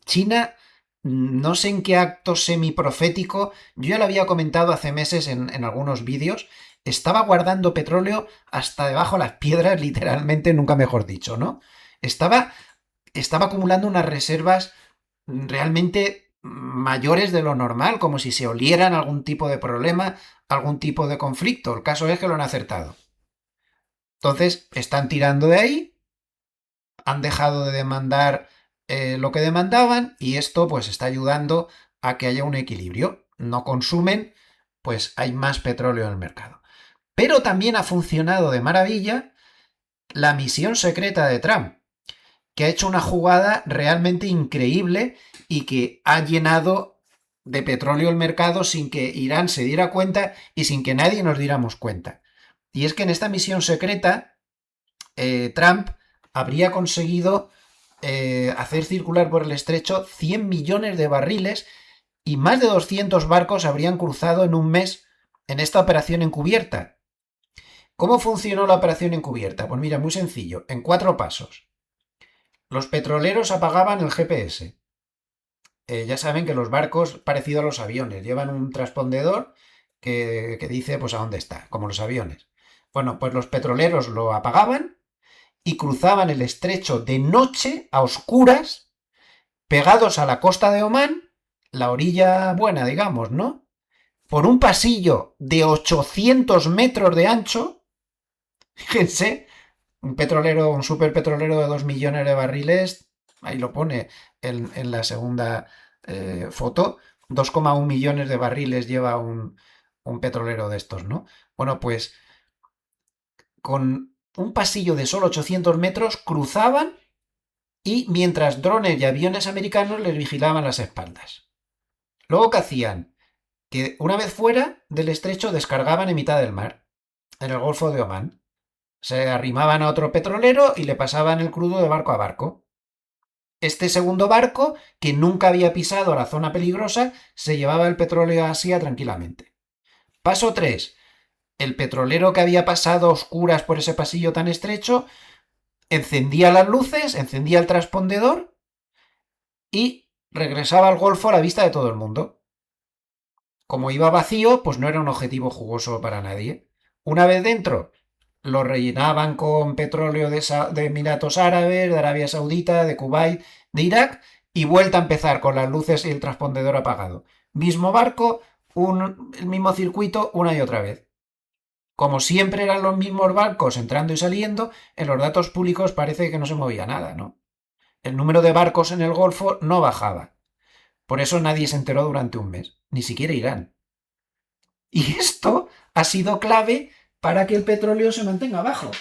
China, no sé en qué acto semiprofético, yo ya lo había comentado hace meses en algunos vídeos, estaba guardando petróleo hasta debajo de las piedras, literalmente, nunca mejor dicho, ¿no? Estaba, estaba acumulando unas reservas realmente mayores de lo normal, como si se olieran algún tipo de problema, algún tipo de conflicto. El caso es que lo han acertado. Entonces, están tirando de ahí, han dejado de demandar lo que demandaban y esto pues está ayudando a que haya un equilibrio. No consumen, pues hay más petróleo en el mercado. Pero también ha funcionado de maravilla la misión secreta de Trump, que ha hecho una jugada realmente increíble y que ha llenado de petróleo el mercado sin que Irán se diera cuenta y sin que nadie nos diéramos cuenta. Y es que en esta misión secreta, Trump habría conseguido hacer circular por el estrecho 100 millones de barriles y más de 200 barcos habrían cruzado en un mes en esta operación encubierta. ¿Cómo funcionó la operación encubierta? Pues mira, muy sencillo, en 4 pasos. Los petroleros apagaban el GPS. Ya saben que los barcos, parecido a los aviones, llevan un transpondedor que dice pues a dónde está, como los aviones. Bueno, pues los petroleros lo apagaban y cruzaban el estrecho de noche, a oscuras, pegados a la costa de Omán, la orilla buena, digamos, ¿no? Por un pasillo de 800 metros de ancho, fíjense, un petrolero, un superpetrolero de 2 millones de barriles, ahí lo pone en la segunda foto, 2,1 millones de barriles lleva un petrolero de estos, ¿no? Bueno, pues con un pasillo de solo 800 metros cruzaban y mientras drones y aviones americanos les vigilaban las espaldas. Luego, ¿qué hacían? Que una vez fuera del estrecho descargaban en mitad del mar, en el Golfo de Omán. Se arrimaban a otro petrolero y le pasaban el crudo de barco a barco. Este segundo barco, que nunca había pisado la zona peligrosa, se llevaba el petróleo a Asia tranquilamente. Paso 3. El petrolero que había pasado a oscuras por ese pasillo tan estrecho encendía las luces, encendía el transpondedor y regresaba al Golfo a la vista de todo el mundo. Como iba vacío, pues no era un objetivo jugoso para nadie. Una vez dentro, lo rellenaban con petróleo de Emiratos Árabes, de Arabia Saudita, de Kuwait, de Irak, y vuelta a empezar con las luces y el transpondedor apagado. Mismo barco, el mismo circuito una y otra vez. Como siempre eran los mismos barcos entrando y saliendo, en los datos públicos parece que no se movía nada, ¿no? El número de barcos en el Golfo no bajaba. Por eso nadie se enteró durante un mes, ni siquiera Irán. Y esto ha sido clave para que el petróleo se mantenga bajo.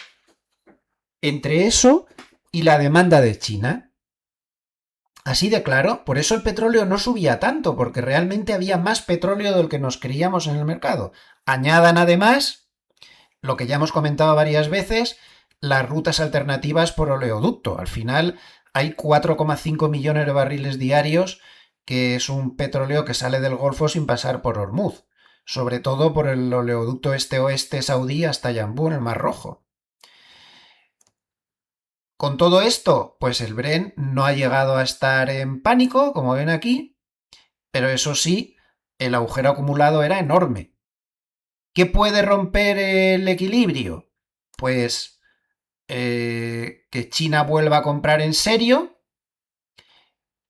Entre eso y la demanda de China. Así de claro, por eso el petróleo no subía tanto, porque realmente había más petróleo del que nos creíamos en el mercado. Añadan además, lo que ya hemos comentado varias veces, las rutas alternativas por oleoducto. Al final hay 4,5 millones de barriles diarios, que es un petróleo que sale del Golfo sin pasar por Hormuz, sobre todo por el oleoducto este-oeste saudí hasta Yambú en el Mar Rojo. Con todo esto, pues el Brent no ha llegado a estar en pánico, como ven aquí, pero eso sí, el agujero acumulado era enorme. ¿Qué puede romper el equilibrio? Pues que China vuelva a comprar en serio,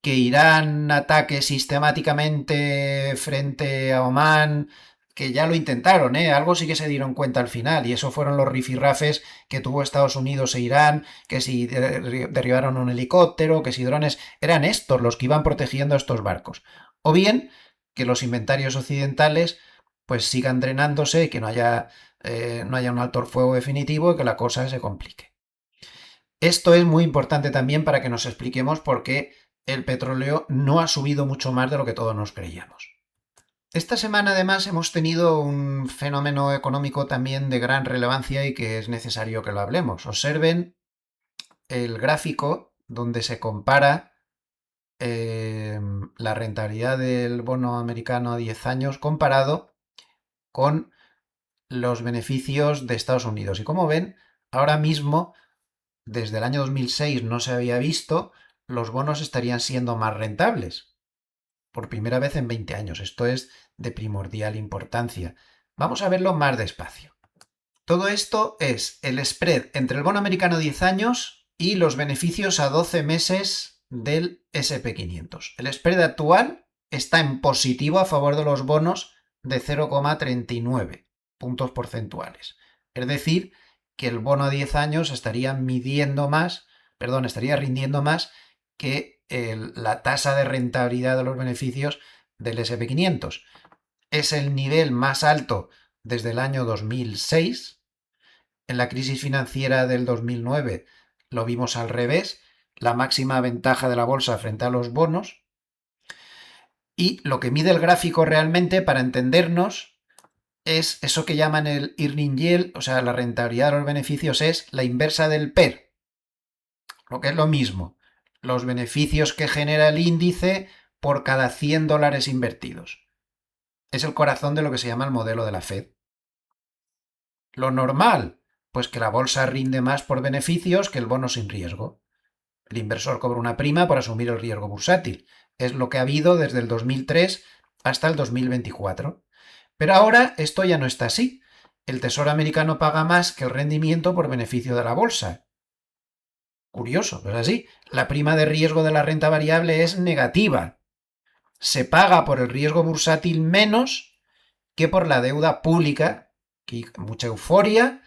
que Irán ataque sistemáticamente frente a Omán, que ya lo intentaron, ¿eh? Algo sí que se dieron cuenta al final, y eso fueron los rifirrafes que tuvo Estados Unidos e Irán, que si derribaron un helicóptero, que si drones, eran estos los que iban protegiendo a estos barcos. O bien que los inventarios occidentales pues sigan drenándose y que no haya no haya un alto el fuego definitivo y que la cosa se complique. Esto es muy importante también para que nos expliquemos por qué el petróleo no ha subido mucho más de lo que todos nos creíamos. Esta semana además hemos tenido un fenómeno económico también de gran relevancia y que es necesario que lo hablemos. Observen el gráfico donde se compara la rentabilidad del bono americano a 10 años comparado con los beneficios de Estados Unidos. Y como ven, ahora mismo, desde el año 2006 no se había visto, los bonos estarían siendo más rentables. Por primera vez en 20 años. Esto es de primordial importancia. Vamos a verlo más despacio. Todo esto es el spread entre el bono americano 10 años y los beneficios a 12 meses del SP500. El spread actual está en positivo a favor de los bonos de 0,39 puntos porcentuales. Es decir, que el bono a 10 años estaría rindiendo más que la tasa de rentabilidad de los beneficios del SP500. Es el nivel más alto desde el año 2006. En la crisis financiera del 2009 lo vimos al revés, la máxima ventaja de la bolsa frente a los bonos. Y lo que mide el gráfico realmente, para entendernos, es eso que llaman el earning yield, o sea, la rentabilidad de los beneficios es la inversa del PER, lo que es lo mismo, los beneficios que genera el índice por cada 100 dólares invertidos. Es el corazón de lo que se llama el modelo de la Fed. Lo normal, pues que la bolsa rinde más por beneficios que el bono sin riesgo. El inversor cobra una prima por asumir el riesgo bursátil. Es lo que ha habido desde el 2003 hasta el 2024. Pero ahora esto ya no está así. El Tesoro americano paga más que el rendimiento por beneficio de la bolsa. Curioso, pero es así. La prima de riesgo de la renta variable es negativa. Se paga por el riesgo bursátil menos que por la deuda pública, que mucha euforia,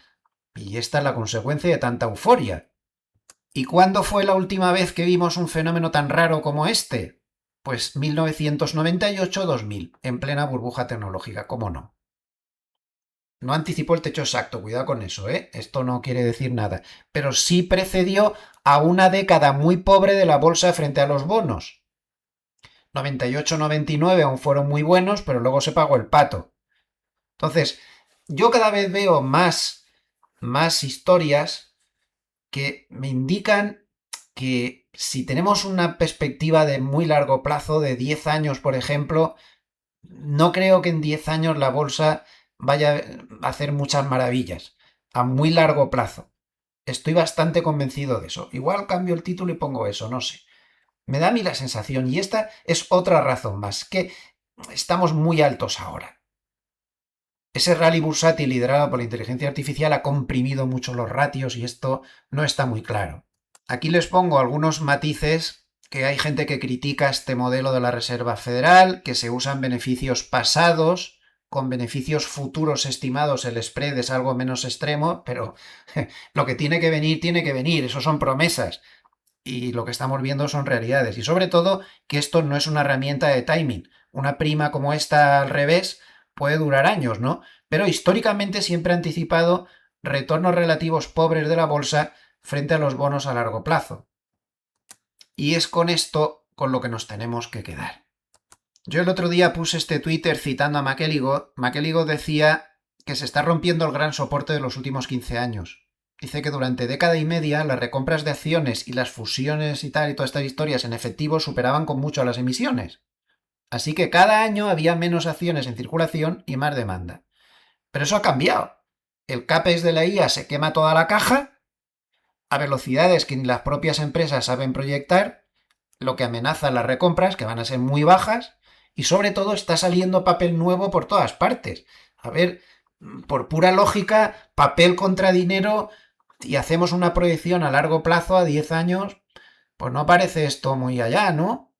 y esta es la consecuencia de tanta euforia. ¿Y cuándo fue la última vez que vimos un fenómeno tan raro como este? Pues 1998-2000, en plena burbuja tecnológica, ¿cómo no? No anticipó el techo exacto, cuidado con eso, ¿eh? Esto no quiere decir nada. Pero sí precedió a una década muy pobre de la bolsa frente a los bonos. 98-99 aún fueron muy buenos, pero luego se pagó el pato. Entonces, yo cada vez veo más historias que me indican que si tenemos una perspectiva de muy largo plazo, de 10 años, por ejemplo, no creo que en 10 años la bolsa vaya a hacer muchas maravillas, a muy largo plazo. Estoy bastante convencido de eso. Igual cambio el título y pongo eso, no sé. Me da a mí la sensación, y esta es otra razón más, que estamos muy altos ahora. Ese rally bursátil liderado por la inteligencia artificial ha comprimido mucho los ratios y esto no está muy claro. Aquí les pongo algunos matices que hay gente que critica este modelo de la Reserva Federal, que se usan beneficios pasados, con beneficios futuros estimados el spread es algo menos extremo, pero lo que tiene que venir, eso son promesas. Y lo que estamos viendo son realidades. Y sobre todo que esto no es una herramienta de timing. Una prima como esta al revés puede durar años, ¿no? Pero históricamente siempre ha anticipado retornos relativos pobres de la bolsa frente a los bonos a largo plazo. Y es con esto con lo que nos tenemos que quedar. Yo el otro día puse este Twitter citando a McElligott. McElligott decía que se está rompiendo el gran soporte de los últimos 15 años. Dice que durante década y media las recompras de acciones y las fusiones y tal y todas estas historias en efectivo superaban con mucho a las emisiones. Así que cada año había menos acciones en circulación y más demanda. Pero eso ha cambiado. El CAPEX de la IA se quema toda la caja a velocidades que ni las propias empresas saben proyectar, lo que amenaza las recompras, que van a ser muy bajas, y sobre todo está saliendo papel nuevo por todas partes. A ver, por pura lógica, papel contra dinero, y hacemos una proyección a largo plazo, a 10 años, pues no parece esto muy allá, ¿no?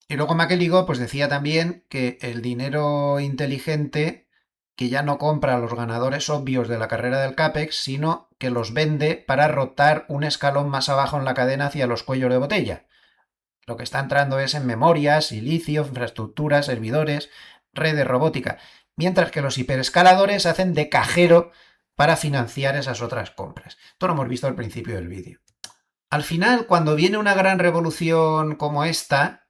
Y luego McElligott pues decía también que el dinero inteligente que ya no compra a los ganadores obvios de la carrera del CAPEX, sino que los vende para rotar un escalón más abajo en la cadena hacia los cuellos de botella. Lo que está entrando es en memorias, silicio, infraestructuras, servidores, redes, robótica. mientras que los hiperescaladores hacen de cajero para financiar esas otras compras. Esto lo hemos visto al principio del vídeo. Al final, cuando viene una gran revolución como esta,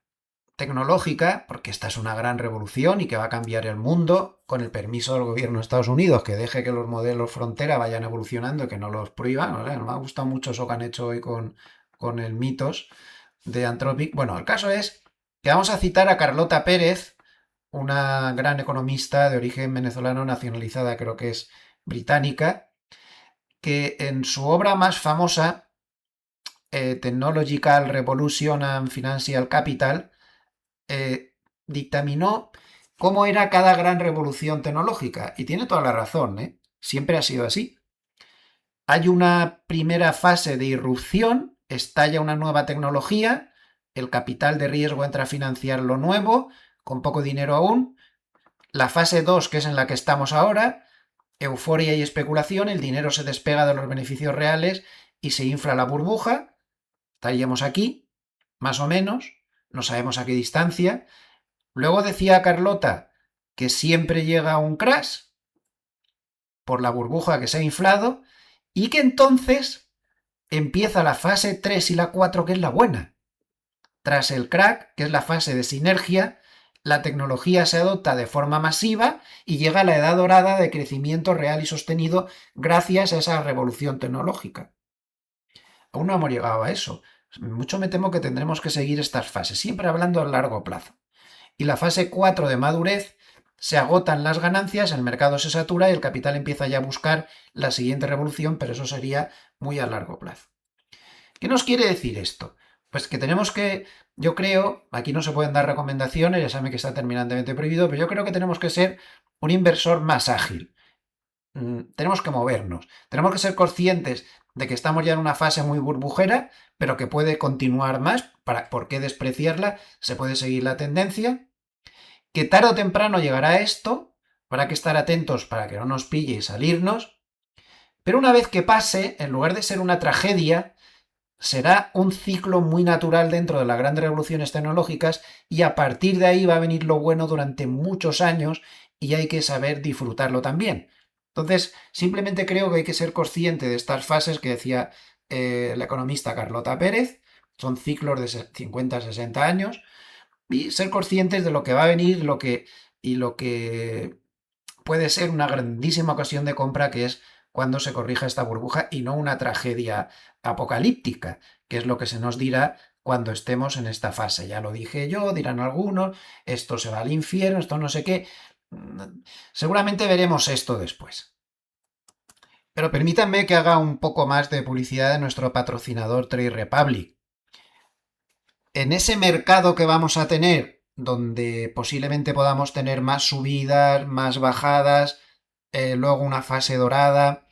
tecnológica, porque esta es una gran revolución y que va a cambiar el mundo, con el permiso del gobierno de Estados Unidos, que deje que los modelos frontera vayan evolucionando y que no los prohíban. ¿Vale? Me ha gustado mucho eso que han hecho hoy con el mitos de Anthropic. Bueno, el caso es que vamos a citar a Carlota Pérez, una gran economista de origen venezolano, nacionalizada, creo que es británica, que en su obra más famosa, Technological Revolution and Financial Capital, dictaminó cómo era cada gran revolución tecnológica. Y tiene toda la razón, ¿eh? Siempre ha sido así. Hay una primera fase de irrupción, estalla una nueva tecnología, el capital de riesgo entra a financiar lo nuevo, con poco dinero aún. La fase 2, que es en la que estamos ahora, euforia y especulación, el dinero se despega de los beneficios reales y se infla la burbuja. Estaríamos aquí, más o menos, no sabemos a qué distancia. Luego decía Carlota que siempre llega un crash por la burbuja que se ha inflado y que entonces empieza la fase 3 y la 4, que es la buena. Tras el crack, que es la fase de sinergia, la tecnología se adopta de forma masiva y llega a la edad dorada de crecimiento real y sostenido gracias a esa revolución tecnológica. Aún no hemos llegado a eso. Mucho me temo que tendremos que seguir estas fases, siempre hablando a largo plazo. Y la fase 4 de madurez, se agotan las ganancias, el mercado se satura y el capital empieza ya a buscar la siguiente revolución, pero eso sería muy a largo plazo. ¿Qué nos quiere decir esto? Pues que tenemos que, yo creo, aquí no se pueden dar recomendaciones, ya saben que está terminantemente prohibido, pero yo creo que tenemos que ser un inversor más ágil. Tenemos que movernos, tenemos que ser conscientes de que estamos ya en una fase muy burbujera, pero que puede continuar más. ¿Por qué despreciarla? Se puede seguir la tendencia, que tarde o temprano llegará esto, habrá que estar atentos para que no nos pille y salirnos, pero una vez que pase, en lugar de ser una tragedia, será un ciclo muy natural dentro de las grandes revoluciones tecnológicas y a partir de ahí va a venir lo bueno durante muchos años y hay que saber disfrutarlo también. Entonces, simplemente creo que hay que ser consciente de estas fases que decía la economista Carlota Pérez, son ciclos de 50 60 años, y ser conscientes de lo que va a venir y lo que puede ser una grandísima ocasión de compra, que es cuando se corrija esta burbuja y no una tragedia apocalíptica, que es lo que se nos dirá cuando estemos en esta fase. Ya lo dije yo, dirán algunos, esto se va al infierno, esto no sé qué. Seguramente veremos esto después. Pero permítanme que haga un poco más de publicidad de nuestro patrocinador Trade Republic. En ese mercado que vamos a tener, donde posiblemente podamos tener más subidas, más bajadas, luego una fase dorada,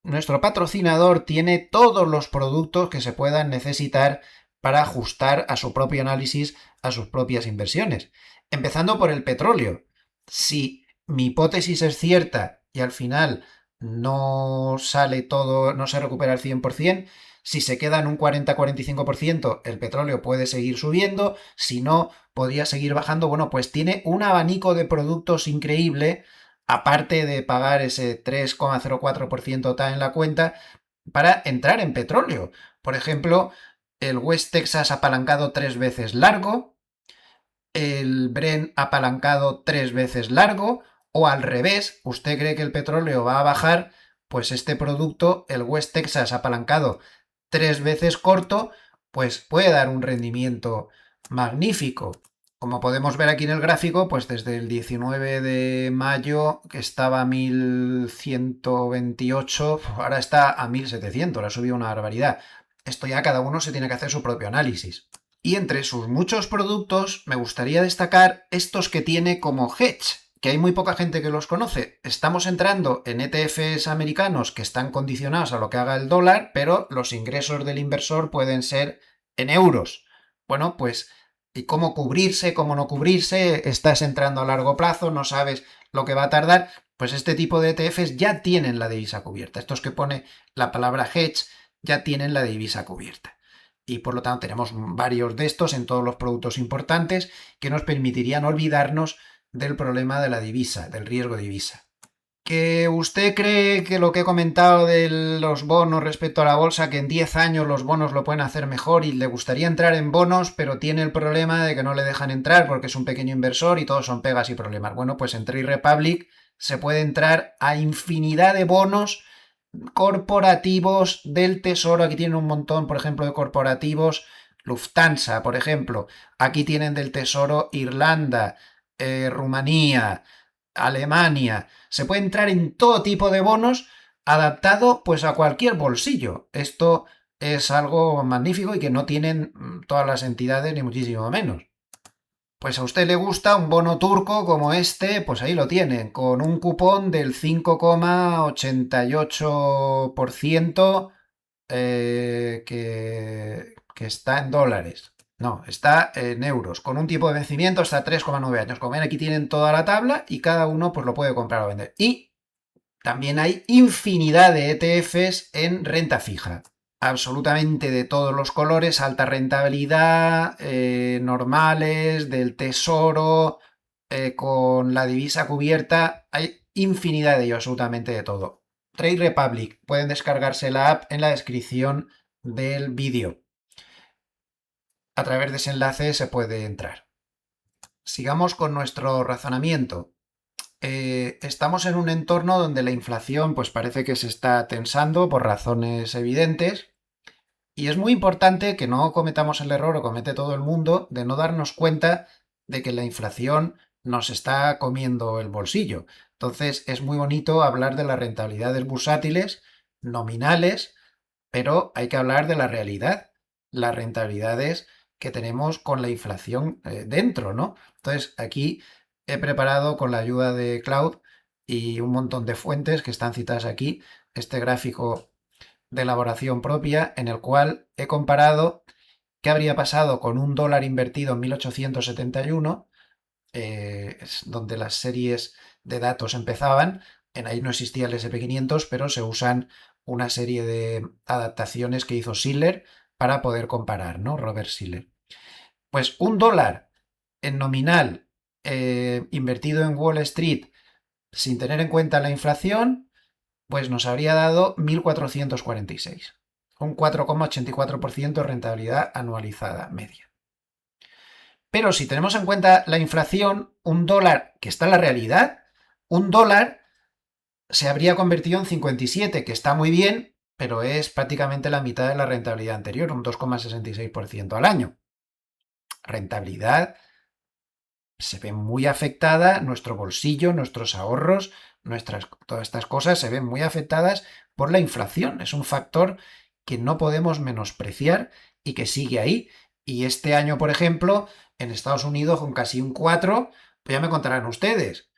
nuestro patrocinador tiene todos los productos que se puedan necesitar para ajustar a su propio análisis, a sus propias inversiones. Empezando por el petróleo. Si mi hipótesis es cierta y al final no sale todo, no se recupera al 100%, si se queda en un 40-45%, el petróleo puede seguir subiendo, si no, podría seguir bajando. Bueno, pues tiene un abanico de productos increíble, aparte de pagar ese 3,04% TAE en la cuenta, para entrar en petróleo. Por ejemplo, el West Texas apalancado 3 veces largo, el Brent apalancado 3 veces largo, o al revés, usted cree que el petróleo va a bajar, pues este producto, el West Texas apalancado 3 veces corto, pues puede dar un rendimiento magnífico. Como podemos ver aquí en el gráfico, pues desde el 19 de mayo, que estaba a 1128, ahora está a 1700, ahora ha subido una barbaridad. Esto ya cada uno se tiene que hacer su propio análisis. Y entre sus muchos productos, me gustaría destacar estos que tiene como hedge, que hay muy poca gente que los conoce. Estamos entrando en ETFs americanos que están condicionados a lo que haga el dólar, pero los ingresos del inversor pueden ser en euros. Bueno, pues y cómo cubrirse, cómo no cubrirse, estás entrando a largo plazo, no sabes lo que va a tardar, pues este tipo de ETFs ya tienen la divisa cubierta. Estos que pone la palabra hedge ya tienen la divisa cubierta. Y por lo tanto tenemos varios de estos en todos los productos importantes que nos permitirían olvidarnos del problema de la divisa, del riesgo divisa. ¿Que usted cree que lo que he comentado de los bonos respecto a la bolsa, que en 10 años los bonos lo pueden hacer mejor y le gustaría entrar en bonos, pero tiene el problema de que no le dejan entrar porque es un pequeño inversor y todos son pegas y problemas? Bueno, pues en Trade Republic se puede entrar a infinidad de bonos corporativos del tesoro. Aquí tienen un montón, por ejemplo, de corporativos. Lufthansa, por ejemplo. Aquí tienen del tesoro Irlanda, Rumanía, Alemania. Se puede entrar en todo tipo de bonos adaptado pues a cualquier bolsillo. Esto es algo magnífico y que no tienen todas las entidades ni muchísimo menos. Pues a usted le gusta un bono turco como este, pues ahí lo tienen, con un cupón del 5,88% que está en dólares. No, está en euros, con un tipo de vencimiento hasta 3,9 años. Como ven, aquí tienen toda la tabla y cada uno pues lo puede comprar o vender. Y también hay infinidad de ETFs en renta fija. Absolutamente de todos los colores, alta rentabilidad, normales, del tesoro, con la divisa cubierta. Hay infinidad de ellos, absolutamente de todo. Trade Republic, pueden descargarse la app en la descripción del vídeo. A través de ese enlace se puede entrar. Sigamos con nuestro razonamiento. Estamos en un entorno donde la inflación pues parece que se está tensando por razones evidentes y es muy importante que no cometamos el error, o comete todo el mundo, de no darnos cuenta de que la inflación nos está comiendo el bolsillo. Entonces es muy bonito hablar de las rentabilidades bursátiles nominales, pero hay que hablar de la realidad, las rentabilidades que tenemos con la inflación dentro, ¿no? Entonces aquí he preparado con la ayuda de Cloud y un montón de fuentes que están citadas aquí, este gráfico de elaboración propia en el cual he comparado qué habría pasado con un dólar invertido en 1871, es donde las series de datos empezaban. En ahí no existía el SP500, pero se usan una serie de adaptaciones que hizo Shiller para poder comparar, ¿no? Robert Shiller. Pues un dólar en nominal invertido en Wall Street sin tener en cuenta la inflación, pues nos habría dado 1.446, un 4,84% de rentabilidad anualizada media. Pero si tenemos en cuenta la inflación, un dólar, que está en la realidad, un dólar se habría convertido en 57, que está muy bien, pero es prácticamente la mitad de la rentabilidad anterior, un 2,66% al año. Rentabilidad se ve muy afectada, nuestro bolsillo, nuestros ahorros, todas estas cosas se ven muy afectadas por la inflación. Es un factor que no podemos menospreciar y que sigue ahí. Y este año, por ejemplo, en Estados Unidos con casi un 4, pues ya me contarán ustedes.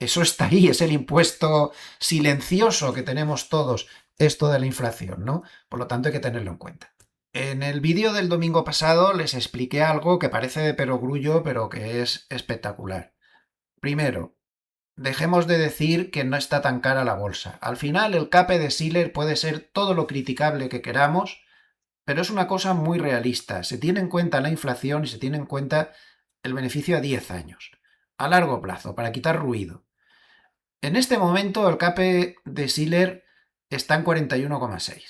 Eso está ahí, es el impuesto silencioso que tenemos todos, esto de la inflación, ¿no? Por lo tanto, hay que tenerlo en cuenta. En el vídeo del domingo pasado les expliqué algo que parece de perogrullo, pero que es espectacular. Primero, dejemos de decir que no está tan cara la bolsa. Al final, el CAPE de Shiller puede ser todo lo criticable que queramos, pero es una cosa muy realista. Se tiene en cuenta la inflación y se tiene en cuenta el beneficio a 10 años, a largo plazo, para quitar ruido. En este momento, el CAPE de Shiller está en 41,6.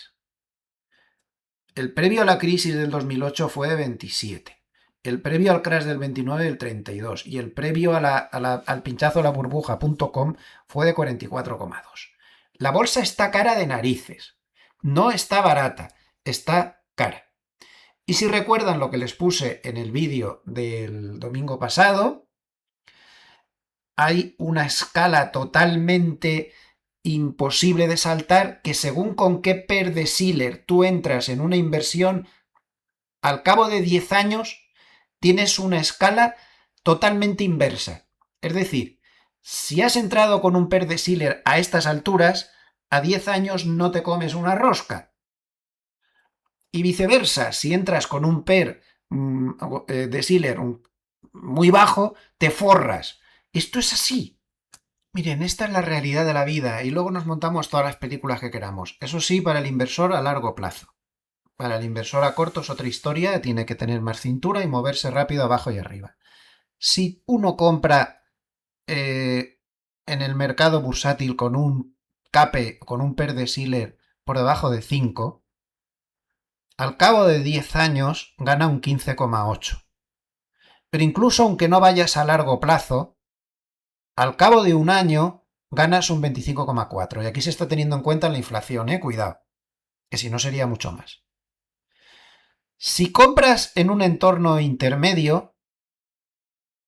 El previo a la crisis del 2008 fue de 27. El previo al crash del 29 del 32. Y el previo al pinchazo de la burbuja.com fue de 44,2. La bolsa está cara de narices. No está barata, está cara. Y si recuerdan lo que les puse en el vídeo del domingo pasado, hay una escala totalmente imposible de saltar que según con qué PER de Shiller tú entras en una inversión, al cabo de 10 años tienes una escala totalmente inversa. Es decir, si has entrado con un PER de Shiller a estas alturas, a 10 años no te comes una rosca. Y viceversa, si entras con un PER de Shiller muy bajo, te forras. Esto es así. Miren, esta es la realidad de la vida y luego nos montamos todas las películas que queramos. Eso sí, para el inversor a largo plazo. Para el inversor a corto es otra historia, tiene que tener más cintura y moverse rápido abajo y arriba. Si uno compra en el mercado bursátil con un CAPE, con un PER de Shiller por debajo de 5, al cabo de 10 años gana un 15,8. Pero incluso aunque no vayas a largo plazo, al cabo de un año ganas un 25,4. Y aquí se está teniendo en cuenta la inflación, cuidado, que si no sería mucho más. Si compras en un entorno intermedio,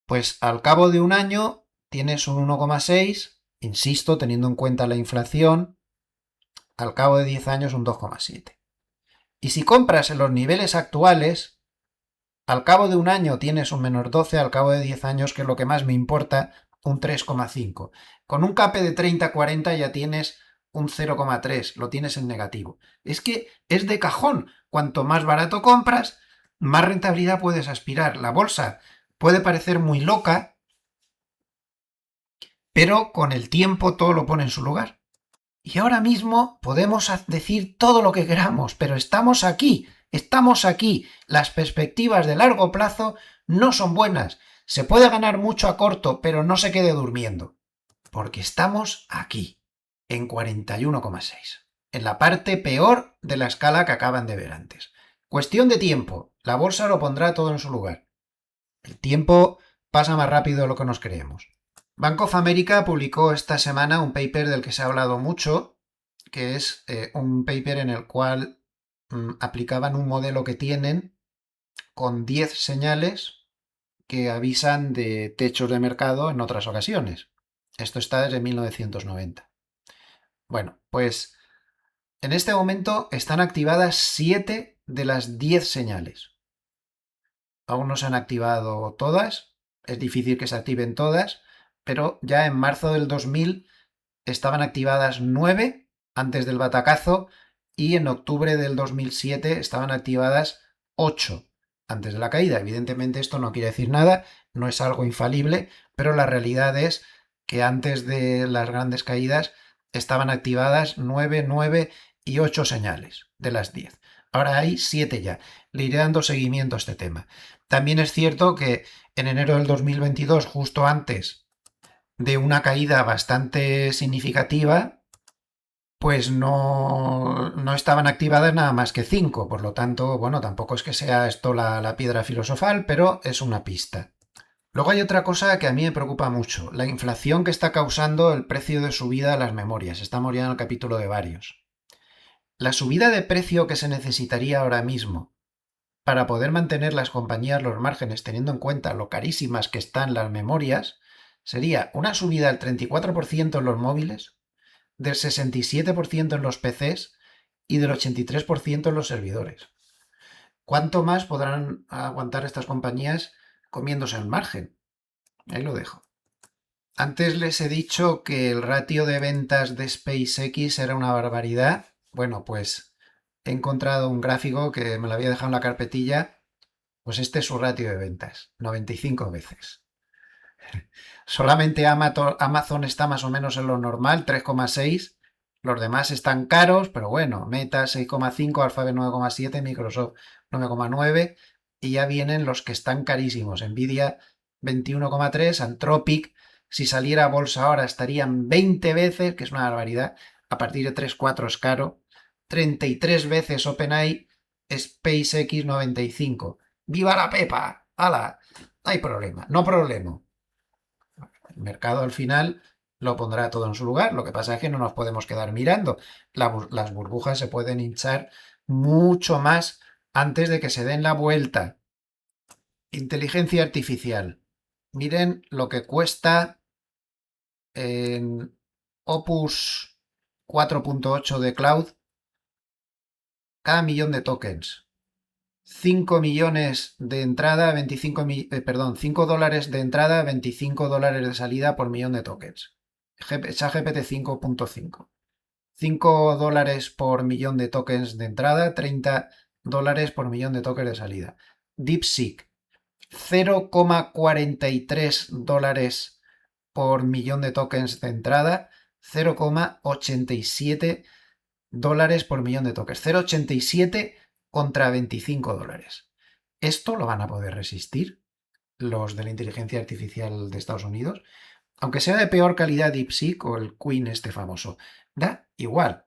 pues al cabo de un año tienes un 1,6, insisto, teniendo en cuenta la inflación, al cabo de 10 años un 2,7. Y si compras en los niveles actuales, al cabo de un año tienes un -12, al cabo de 10 años, que es lo que más me importa, un 3,5. Con un CAPE de 30-40 ya tienes un 0,3, lo tienes en negativo. Es que es de cajón. Cuanto más barato compras, más rentabilidad puedes aspirar. La bolsa puede parecer muy loca, pero con el tiempo todo lo pone en su lugar. Y ahora mismo podemos decir todo lo que queramos, pero estamos aquí, estamos aquí. Las perspectivas de largo plazo no son buenas. Se puede ganar mucho a corto, pero no se quede durmiendo. Porque estamos aquí, en 41,6. En la parte peor de la escala que acaban de ver antes. Cuestión de tiempo. La bolsa lo pondrá todo en su lugar. El tiempo pasa más rápido de lo que nos creemos. Bank of America publicó esta semana un paper del que se ha hablado mucho, que es un paper en el cual aplicaban un modelo que tienen con 10 señales que avisan de techos de mercado en otras ocasiones. Esto está desde 1990. Bueno, pues en este momento están activadas 7 de las 10 señales. Aún no se han activado todas, es difícil que se activen todas, pero ya en marzo del 2000 estaban activadas 9 antes del batacazo y en octubre del 2007 estaban activadas 8 antes de la caída. Evidentemente esto no quiere decir nada, no es algo infalible, pero la realidad es que antes de las grandes caídas estaban activadas 9, 9 y 8 señales de las 10. Ahora hay 7 ya. Le iré dando seguimiento a este tema. También es cierto que en enero del 2022, justo antes de una caída bastante significativa, pues no estaban activadas nada más que 5. Por lo tanto, bueno, tampoco es que sea esto la piedra filosofal, pero es una pista. Luego hay otra cosa que a mí me preocupa mucho, la inflación que está causando el precio de subida a las memorias. Estamos ya en el capítulo de varios. La subida de precio que se necesitaría ahora mismo para poder mantener las compañías los márgenes teniendo en cuenta lo carísimas que están las memorias, sería una subida del 34% en los móviles, del 67% en los PCs y del 83% en los servidores. ¿Cuánto más podrán aguantar estas compañías comiéndose el margen? Ahí lo dejo. Antes les he dicho que el ratio de ventas de SpaceX era una barbaridad. Bueno, pues he encontrado un gráfico que me lo había dejado en la carpetilla. Pues este es su ratio de ventas, 95 veces. Solamente Amazon está más o menos en lo normal, 3,6. Los demás están caros, pero bueno, Meta 6,5, Alphabet 9,7, Microsoft 9,9. Y ya vienen los que están carísimos. Nvidia 21,3, Anthropic, si saliera a bolsa ahora estarían 20 veces, que es una barbaridad. A partir de 3,4 es caro. 33 veces OpenAI, SpaceX 95. ¡Viva la Pepa! ¡Hala! No hay problema, no problema. El mercado al final lo pondrá todo en su lugar. Lo que pasa es que no nos podemos quedar mirando. Las burbujas se pueden hinchar mucho más antes de que se den la vuelta. Inteligencia artificial. Miren lo que cuesta en Opus 4.8 de Cloud cada millón de tokens. 5 millones de entrada, 5 dólares de entrada, 25 dólares de salida por millón de tokens. ChatGPT 5.5. 5 dólares por millón de tokens de entrada, 30 dólares por millón de tokens de salida. DeepSeek, 0,43 dólares por millón de tokens de entrada, 0,87 dólares por millón de tokens. 0,87 contra 25 dólares. ¿Esto lo van a poder resistir los de la inteligencia artificial de Estados Unidos? aunque sea de peor calidad DeepSeek o el Queen este famoso, da igual.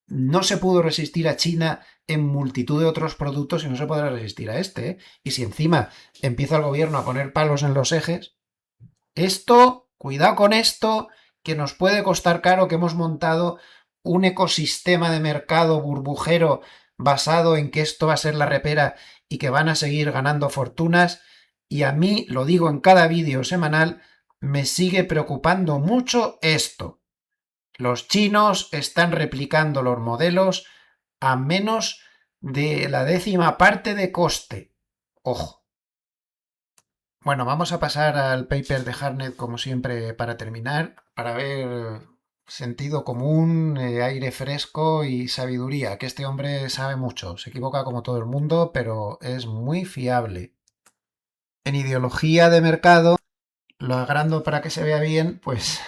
No se pudo resistir a China en multitud de otros productos y no se podrá resistir a este, ¿eh? Y si encima empieza el gobierno a poner palos en los ejes, esto, cuidado con esto, que nos puede costar caro, que hemos montado un ecosistema de mercado burbujero basado en que esto va a ser la repera y que van a seguir ganando fortunas. Y a mí, lo digo en cada vídeo semanal, me sigue preocupando mucho esto. Los chinos están replicando los modelos a menos de la 10ª parte de coste. Ojo. Bueno, vamos a pasar al paper de Hartnett como siempre para terminar, para ver sentido común, aire fresco y sabiduría, que este hombre sabe mucho, se equivoca como todo el mundo, pero es muy fiable. En ideología de mercado, lo agrando para que se vea bien, pues,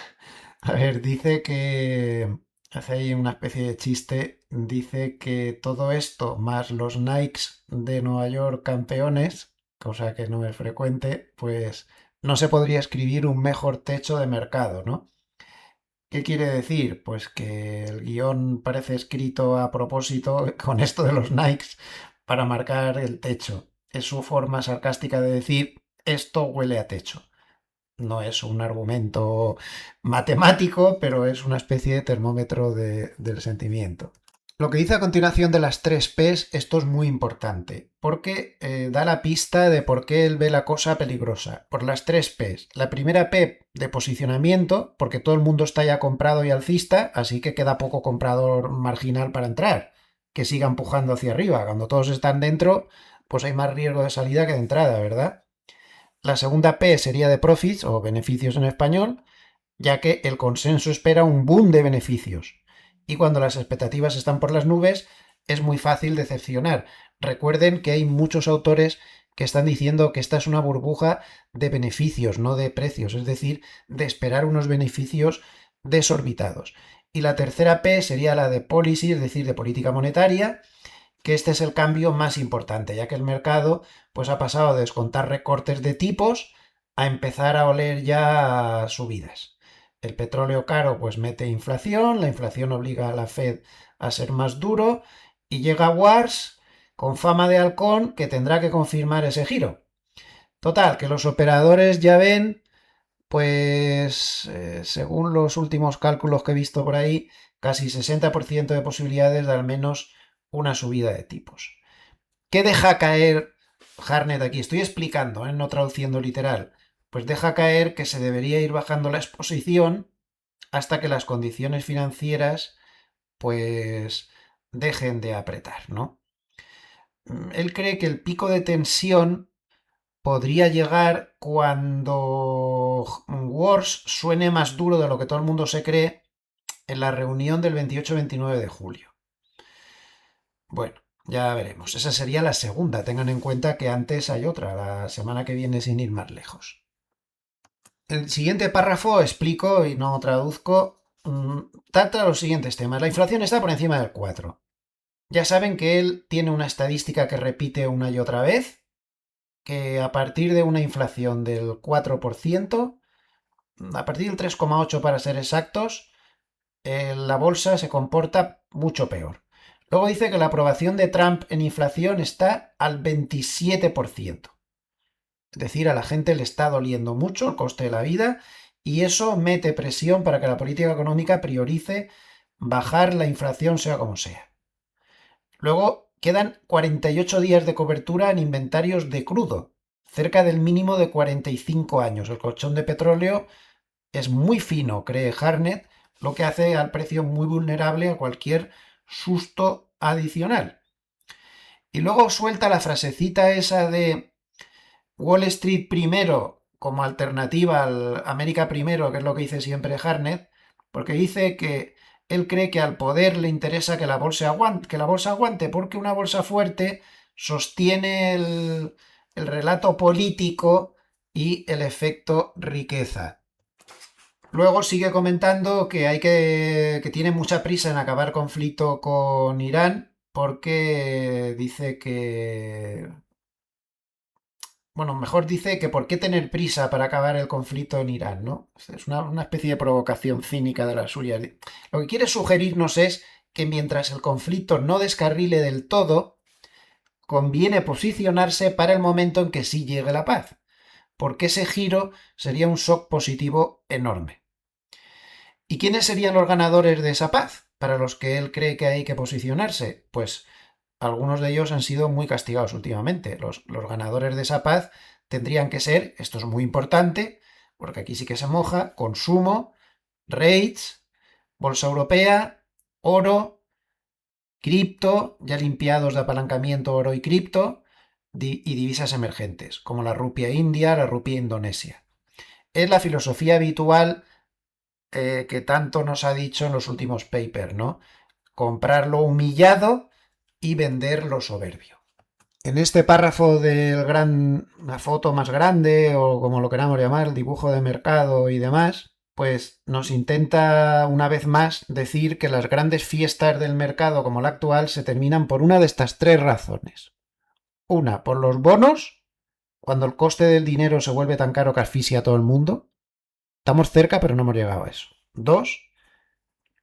a ver, dice que, hace ahí una especie de chiste, dice que todo esto, más los Nikes de Nueva York campeones, cosa que no es frecuente, pues no se podría escribir un mejor techo de mercado, ¿no? ¿Qué quiere decir? Pues que el guión parece escrito a propósito con esto de los Nikes para marcar el techo. Es su forma sarcástica de decir esto huele a techo. No es un argumento matemático, pero es una especie de termómetro del sentimiento. Lo que dice a continuación de las 3 Ps, esto es muy importante, porque da la pista de por qué él ve la cosa peligrosa. Por las 3 Ps. La primera P de posicionamiento, porque todo el mundo está ya comprado y alcista, así que queda poco comprador marginal para entrar, que siga empujando hacia arriba. Cuando todos están dentro, pues hay más riesgo de salida que de entrada, ¿verdad? La segunda P sería de profits o beneficios en español, ya que el consenso espera un boom de beneficios. Y cuando las expectativas están por las nubes, es muy fácil decepcionar. Recuerden que hay muchos autores que están diciendo que esta es una burbuja de beneficios, no de precios, es decir, de esperar unos beneficios desorbitados. Y la tercera P sería la de policy, es decir, de política monetaria, que este es el cambio más importante, ya que el mercado pues ha pasado de descontar recortes de tipos a empezar a oler ya subidas. El petróleo caro pues mete inflación, la inflación obliga a la Fed a ser más duro y llega Wars con fama de halcón que tendrá que confirmar ese giro. Total, que los operadores ya ven, pues según los últimos cálculos que he visto por ahí, casi 60% de posibilidades de al menos una subida de tipos. ¿Qué deja caer Harnett aquí? Estoy explicando, no traduciendo literal. Pues deja caer que se debería ir bajando la exposición hasta que las condiciones financieras pues dejen de apretar, ¿no? Él cree que el pico de tensión podría llegar cuando Wars suene más duro de lo que todo el mundo se cree en la reunión del 28-29 de julio. Bueno, ya veremos. Esa sería la segunda. Tengan en cuenta que antes hay otra, la semana que viene sin ir más lejos. El siguiente párrafo explico y no traduzco. Trata los siguientes temas. La inflación está por encima del 4. Ya saben que él tiene una estadística que repite una y otra vez, que a partir de una inflación del 4%, a partir del 3,8 para ser exactos, la bolsa se comporta mucho peor. Luego dice que la aprobación de Trump en inflación está al 27%. Es decir, a la gente le está doliendo mucho el coste de la vida y eso mete presión para que la política económica priorice bajar la inflación sea como sea. Luego quedan 48 días de cobertura en inventarios de crudo, cerca del mínimo de 45 años. El colchón de petróleo es muy fino, cree Harnett, lo que hace al precio muy vulnerable a cualquier susto adicional. Y luego suelta la frasecita esa de Wall Street primero como alternativa al América primero, que es lo que dice siempre Harnett, porque dice que él cree que al poder le interesa que la bolsa aguante porque una bolsa fuerte sostiene el relato político y el efecto riqueza. Luego sigue comentando que que tiene mucha prisa en acabar conflicto con Irán porque dice que bueno, mejor dice que por qué tener prisa para acabar el conflicto en Irán, ¿no? Es una especie de provocación cínica de las suyas. Lo que quiere sugerirnos es que mientras el conflicto no descarrile del todo, conviene posicionarse para el momento en que sí llegue la paz, porque ese giro sería un shock positivo enorme. ¿Y quiénes serían los ganadores de esa paz, para los que él cree que hay que posicionarse? Pues algunos de ellos han sido muy castigados últimamente. Los ganadores de esa paz tendrían que ser, esto es muy importante, porque aquí sí que se moja, consumo, rates, bolsa europea, oro, cripto, ya limpiados de apalancamiento oro y cripto, y divisas emergentes, como la rupia india, la rupia indonesia. Es la filosofía habitual que tanto nos ha dicho en los últimos papers, ¿no? Comprar lo humillado y vender lo soberbio. En este párrafo del la foto más grande, o como lo queramos llamar, el dibujo de mercado y demás, pues nos intenta una vez más decir que las grandes fiestas del mercado como la actual se terminan por una de estas tres razones. Una, por los bonos, cuando el coste del dinero se vuelve tan caro que asfixia a todo el mundo. Estamos cerca, pero no hemos llegado a eso. Dos,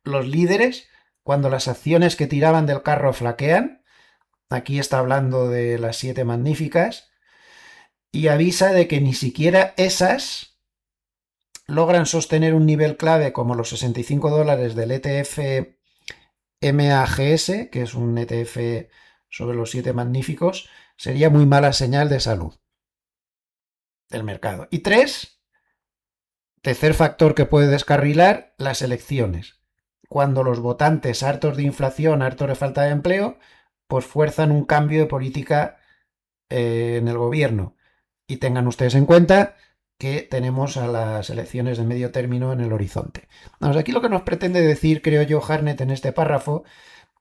los líderes, cuando las acciones que tiraban del carro flaquean. Aquí está hablando de las 7 magníficas. Y avisa de que ni siquiera esas logran sostener un nivel clave como los $65 del ETF MAGS, que es un ETF sobre los 7 magníficos. Sería muy mala señal de salud del mercado. Y tres, tercer factor que puede descarrilar, las elecciones. Cuando los votantes, hartos de inflación, hartos de falta de empleo, pues fuerzan un cambio de política en el gobierno. Y tengan ustedes en cuenta que tenemos a las elecciones de medio término en el horizonte. Vamos, aquí lo que nos pretende decir, creo yo, Hartnett en este párrafo,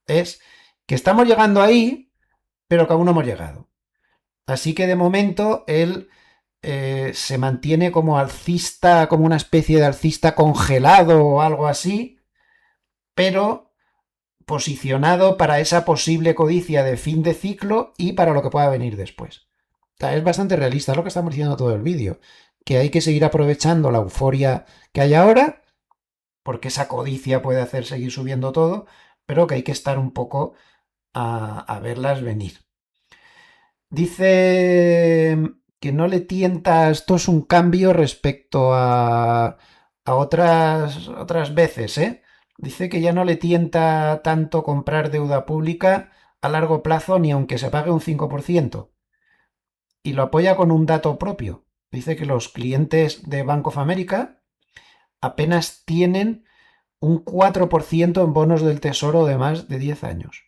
es que estamos llegando ahí, pero que aún no hemos llegado. Así que de momento él se mantiene como alcista, como una especie de alcista congelado o algo así, pero posicionado para esa posible codicia de fin de ciclo y para lo que pueda venir después. O sea, es bastante realista, es lo que estamos diciendo todo el vídeo, que hay que seguir aprovechando la euforia que hay ahora, porque esa codicia puede hacer seguir subiendo todo, pero que hay que estar un poco a verlas venir. Dice que no le tienta, esto es un cambio respecto a otras veces, ¿eh? Dice que ya no le tienta tanto comprar deuda pública a largo plazo ni aunque se pague un 5%. Y lo apoya con un dato propio. Dice que los clientes de Bank of America apenas tienen un 4% en bonos del tesoro de más de 10 años.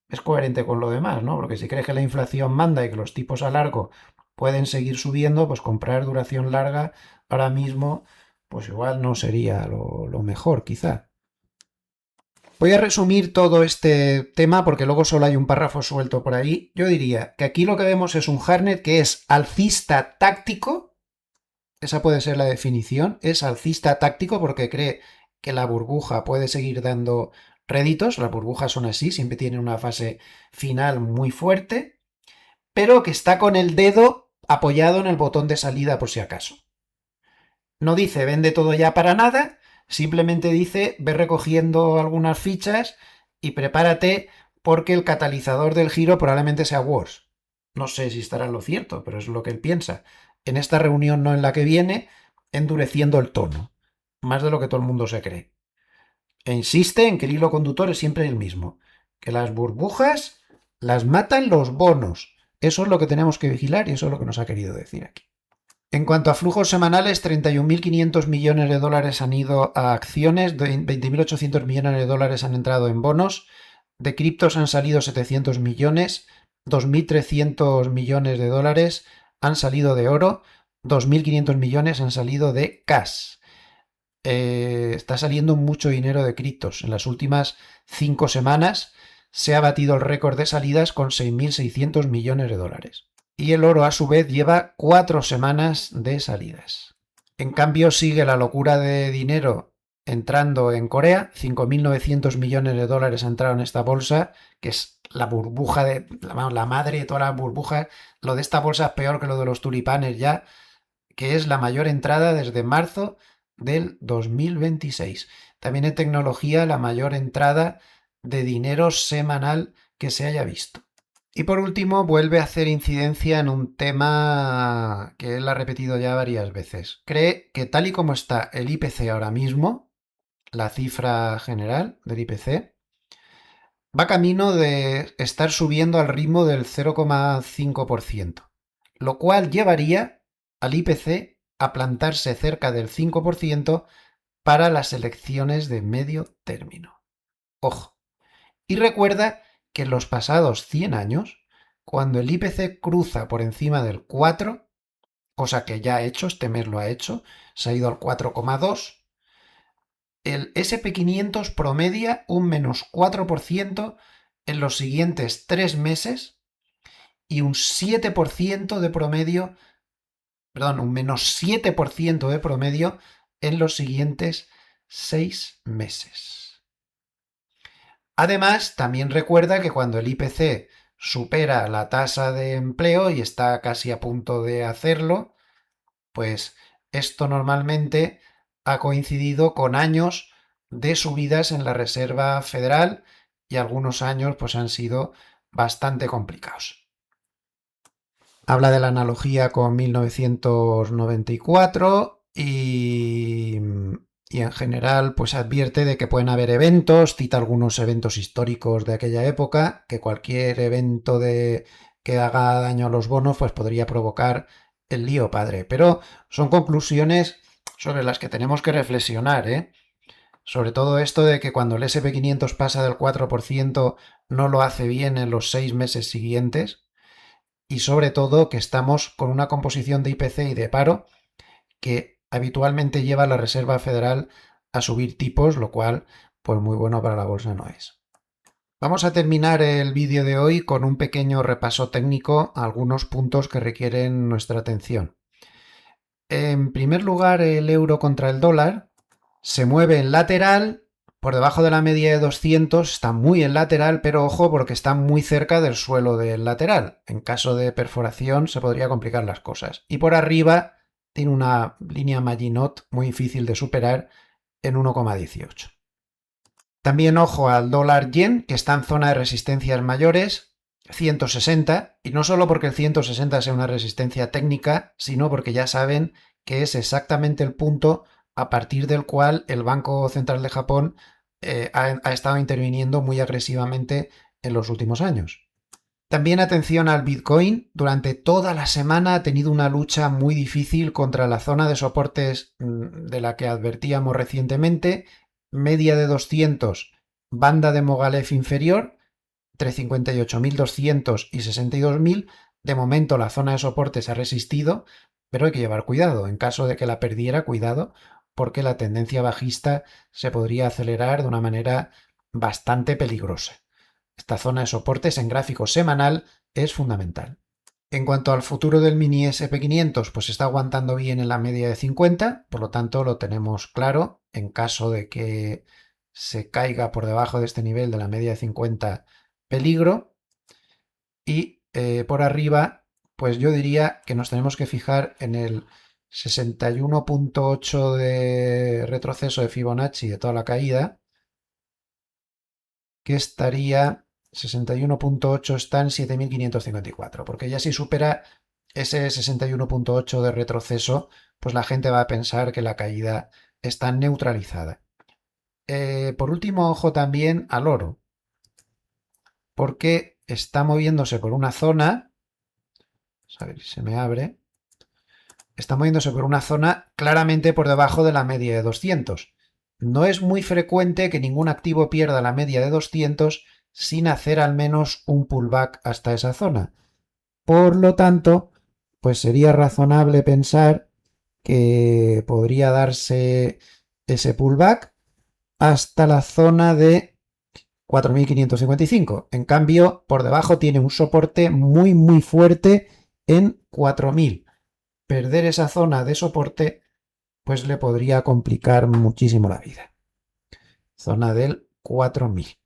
Es coherente con lo demás, ¿no? Porque si crees que la inflación manda y que los tipos a largo pueden seguir subiendo, pues comprar duración larga ahora mismo, pues igual no sería lo mejor, quizá. Voy a resumir todo este tema porque luego solo hay un párrafo suelto por ahí. Yo diría que aquí lo que vemos es un Hartnett que es alcista táctico. Esa puede ser la definición. Es alcista táctico porque cree que la burbuja puede seguir dando réditos. Las burbujas son así, siempre tienen una fase final muy fuerte, pero que está con el dedo apoyado en el botón de salida por si acaso. No dice vende todo ya para nada, simplemente dice ve recogiendo algunas fichas y prepárate porque el catalizador del giro probablemente sea Wars. No sé si estará en lo cierto, pero es lo que él piensa. En esta reunión, no en la que viene, endureciendo el tono, más de lo que todo el mundo se cree. E insiste en que el hilo conductor es siempre el mismo, que las burbujas las matan los bonos. Eso es lo que tenemos que vigilar y eso es lo que nos ha querido decir aquí. En cuanto a flujos semanales, 31.500 millones de dólares han ido a acciones, 20.800 millones de dólares han entrado en bonos, de criptos han salido 700 millones, 2.300 millones de dólares han salido de oro, 2.500 millones han salido de cash. Está saliendo mucho dinero de criptos. En las últimas 5 semanas se ha batido el récord de salidas con 6.600 millones de dólares. Y el oro a su vez lleva 4 semanas de salidas. En cambio sigue la locura de dinero entrando en Corea. 5.900 millones de dólares ha entrado en esta bolsa, que es la burbuja vamos, la madre de todas las burbujas. Lo de esta bolsa es peor que lo de los tulipanes ya, que es la mayor entrada desde marzo del 2026. También en tecnología, la mayor entrada de dinero semanal que se haya visto. Y por último, vuelve a hacer incidencia en un tema que él ha repetido ya varias veces. Cree que tal y como está el IPC ahora mismo, la cifra general del IPC, va camino de estar subiendo al ritmo del 0,5%, lo cual llevaría al IPC a plantarse cerca del 5% para las elecciones de medio término. Ojo. Y recuerda que en los pasados 100 años, cuando el IPC cruza por encima del 4, cosa que ya ha hecho, este mes lo ha hecho, se ha ido al 4,2, el SP500 promedia un menos 4% en los siguientes 3 meses y un 7% de promedio, perdón, un menos 7% de promedio en los siguientes 6 meses. Además, también recuerda que cuando el IPC supera la tasa de empleo y está casi a punto de hacerlo, pues esto normalmente ha coincidido con años de subidas en la Reserva Federal y algunos años pues han sido bastante complicados. Habla de la analogía con 1994 y en general pues advierte de que pueden haber eventos, cita algunos eventos históricos de aquella época, que cualquier evento que haga daño a los bonos pues podría provocar el lío padre. Pero son conclusiones sobre las que tenemos que reflexionar, ¿eh? Sobre todo esto de que cuando el SP500 pasa del 4% no lo hace bien en los 6 meses siguientes, y sobre todo que estamos con una composición de IPC y de paro que habitualmente lleva a la Reserva Federal a subir tipos, lo cual pues muy bueno para la bolsa no es. Vamos a terminar el vídeo de hoy con un pequeño repaso técnico a algunos puntos que requieren nuestra atención. En primer lugar, el euro contra el dólar se mueve en lateral, por debajo de la media de 200, está muy en lateral, pero ojo porque está muy cerca del suelo del lateral. En caso de perforación se podría complicar las cosas. Y por arriba tiene una línea Maginot muy difícil de superar en 1,18. También ojo al dólar yen, que está en zona de resistencias mayores, 160, y no solo porque el 160 sea una resistencia técnica, sino porque ya saben que es exactamente el punto a partir del cual el Banco Central de Japón ha estado interviniendo muy agresivamente en los últimos años. También atención al Bitcoin, durante toda la semana ha tenido una lucha muy difícil contra la zona de soportes de la que advertíamos recientemente, media de 200, banda de Mogalef inferior, entre 58.200 y 62.000. De momento la zona de soporte se ha resistido, pero hay que llevar cuidado. En caso de que la perdiera, cuidado, porque la tendencia bajista se podría acelerar de una manera bastante peligrosa. Esta zona de soportes en gráfico semanal es fundamental. En cuanto al futuro del mini SP500, pues está aguantando bien en la media de 50, por lo tanto lo tenemos claro. En caso de que se caiga por debajo de este nivel de la media de 50, peligro. Y por arriba, pues yo diría que nos tenemos que fijar en el 61,8 de retroceso de Fibonacci de toda la caída, que estaría 61,8 está en 7.554, porque ya si supera ese 61,8 de retroceso, pues la gente va a pensar que la caída está neutralizada. Por último, ojo también al oro, porque está moviéndose por una zona, a ver si se me abre, está moviéndose por una zona claramente por debajo de la media de 200. No es muy frecuente que ningún activo pierda la media de 200 sin hacer al menos un pullback hasta esa zona. Por lo tanto, pues sería razonable pensar que podría darse ese pullback hasta la zona de 4.555. En cambio, por debajo tiene un soporte muy fuerte en 4.000. Perder esa zona de soporte pues le podría complicar muchísimo la vida. Zona del 4.000.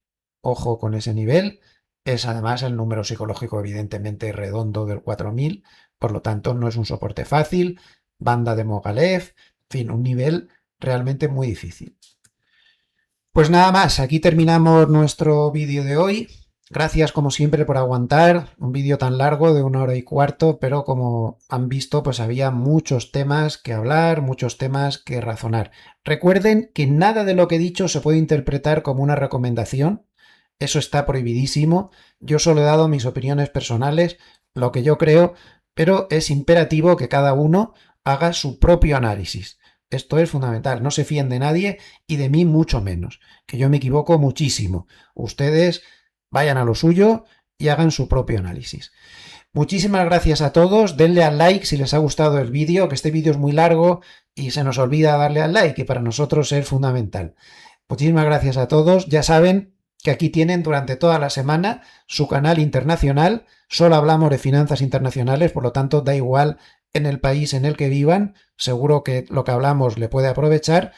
Ojo con ese nivel, Es además el número psicológico evidentemente redondo del 4000, por lo tanto no es un soporte fácil, banda de Mogalef, en fin, un nivel realmente muy difícil. Pues nada más, aquí terminamos nuestro vídeo de hoy. Gracias como siempre por aguantar un vídeo tan largo de 1 hora y cuarto, pero como han visto, pues había muchos temas que hablar, muchos temas que razonar. Recuerden que nada de lo que he dicho se puede interpretar como una recomendación, eso está prohibidísimo. Yo solo he dado mis opiniones personales, lo que yo creo, pero es imperativo que cada uno haga su propio análisis. Esto es fundamental, no se fíen de nadie y de mí mucho menos, que yo me equivoco muchísimo. Ustedes vayan a lo suyo y hagan su propio análisis. Muchísimas gracias a todos, denle al like si les ha gustado el vídeo, que este vídeo es muy largo y se nos olvida darle al like, y para nosotros es fundamental. Muchísimas gracias a todos, ya saben que aquí tienen durante toda la semana su canal internacional, solo hablamos de finanzas internacionales, por lo tanto da igual en el país en el que vivan, seguro que lo que hablamos le puede aprovechar,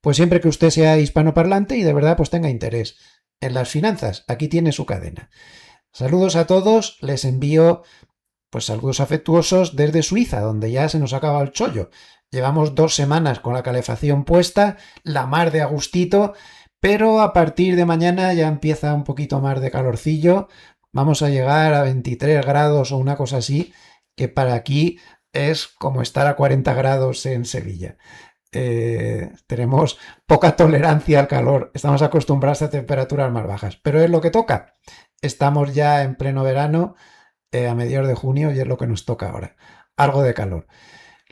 pues siempre que usted sea hispanoparlante y de verdad pues tenga interés en las finanzas, aquí tiene su cadena. Saludos a todos, les envío pues saludos afectuosos desde Suiza, donde ya se nos acaba el chollo. Llevamos 2 semanas con la calefacción puesta, la mar de agustito, pero a partir de mañana ya empieza un poquito más de calorcillo. Vamos a llegar a 23 grados o una cosa así, que para aquí es como estar a 40 grados en Sevilla. Tenemos poca tolerancia al calor, estamos acostumbrados a temperaturas más bajas, pero es lo que toca. Estamos ya en pleno verano, a mediados de junio, y es lo que nos toca ahora. Algo de calor.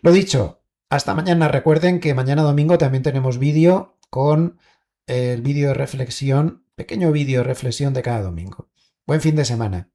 Lo dicho, hasta mañana. Recuerden que mañana domingo también tenemos vídeo con el vídeo de reflexión, pequeño vídeo de reflexión de cada domingo. Buen fin de semana.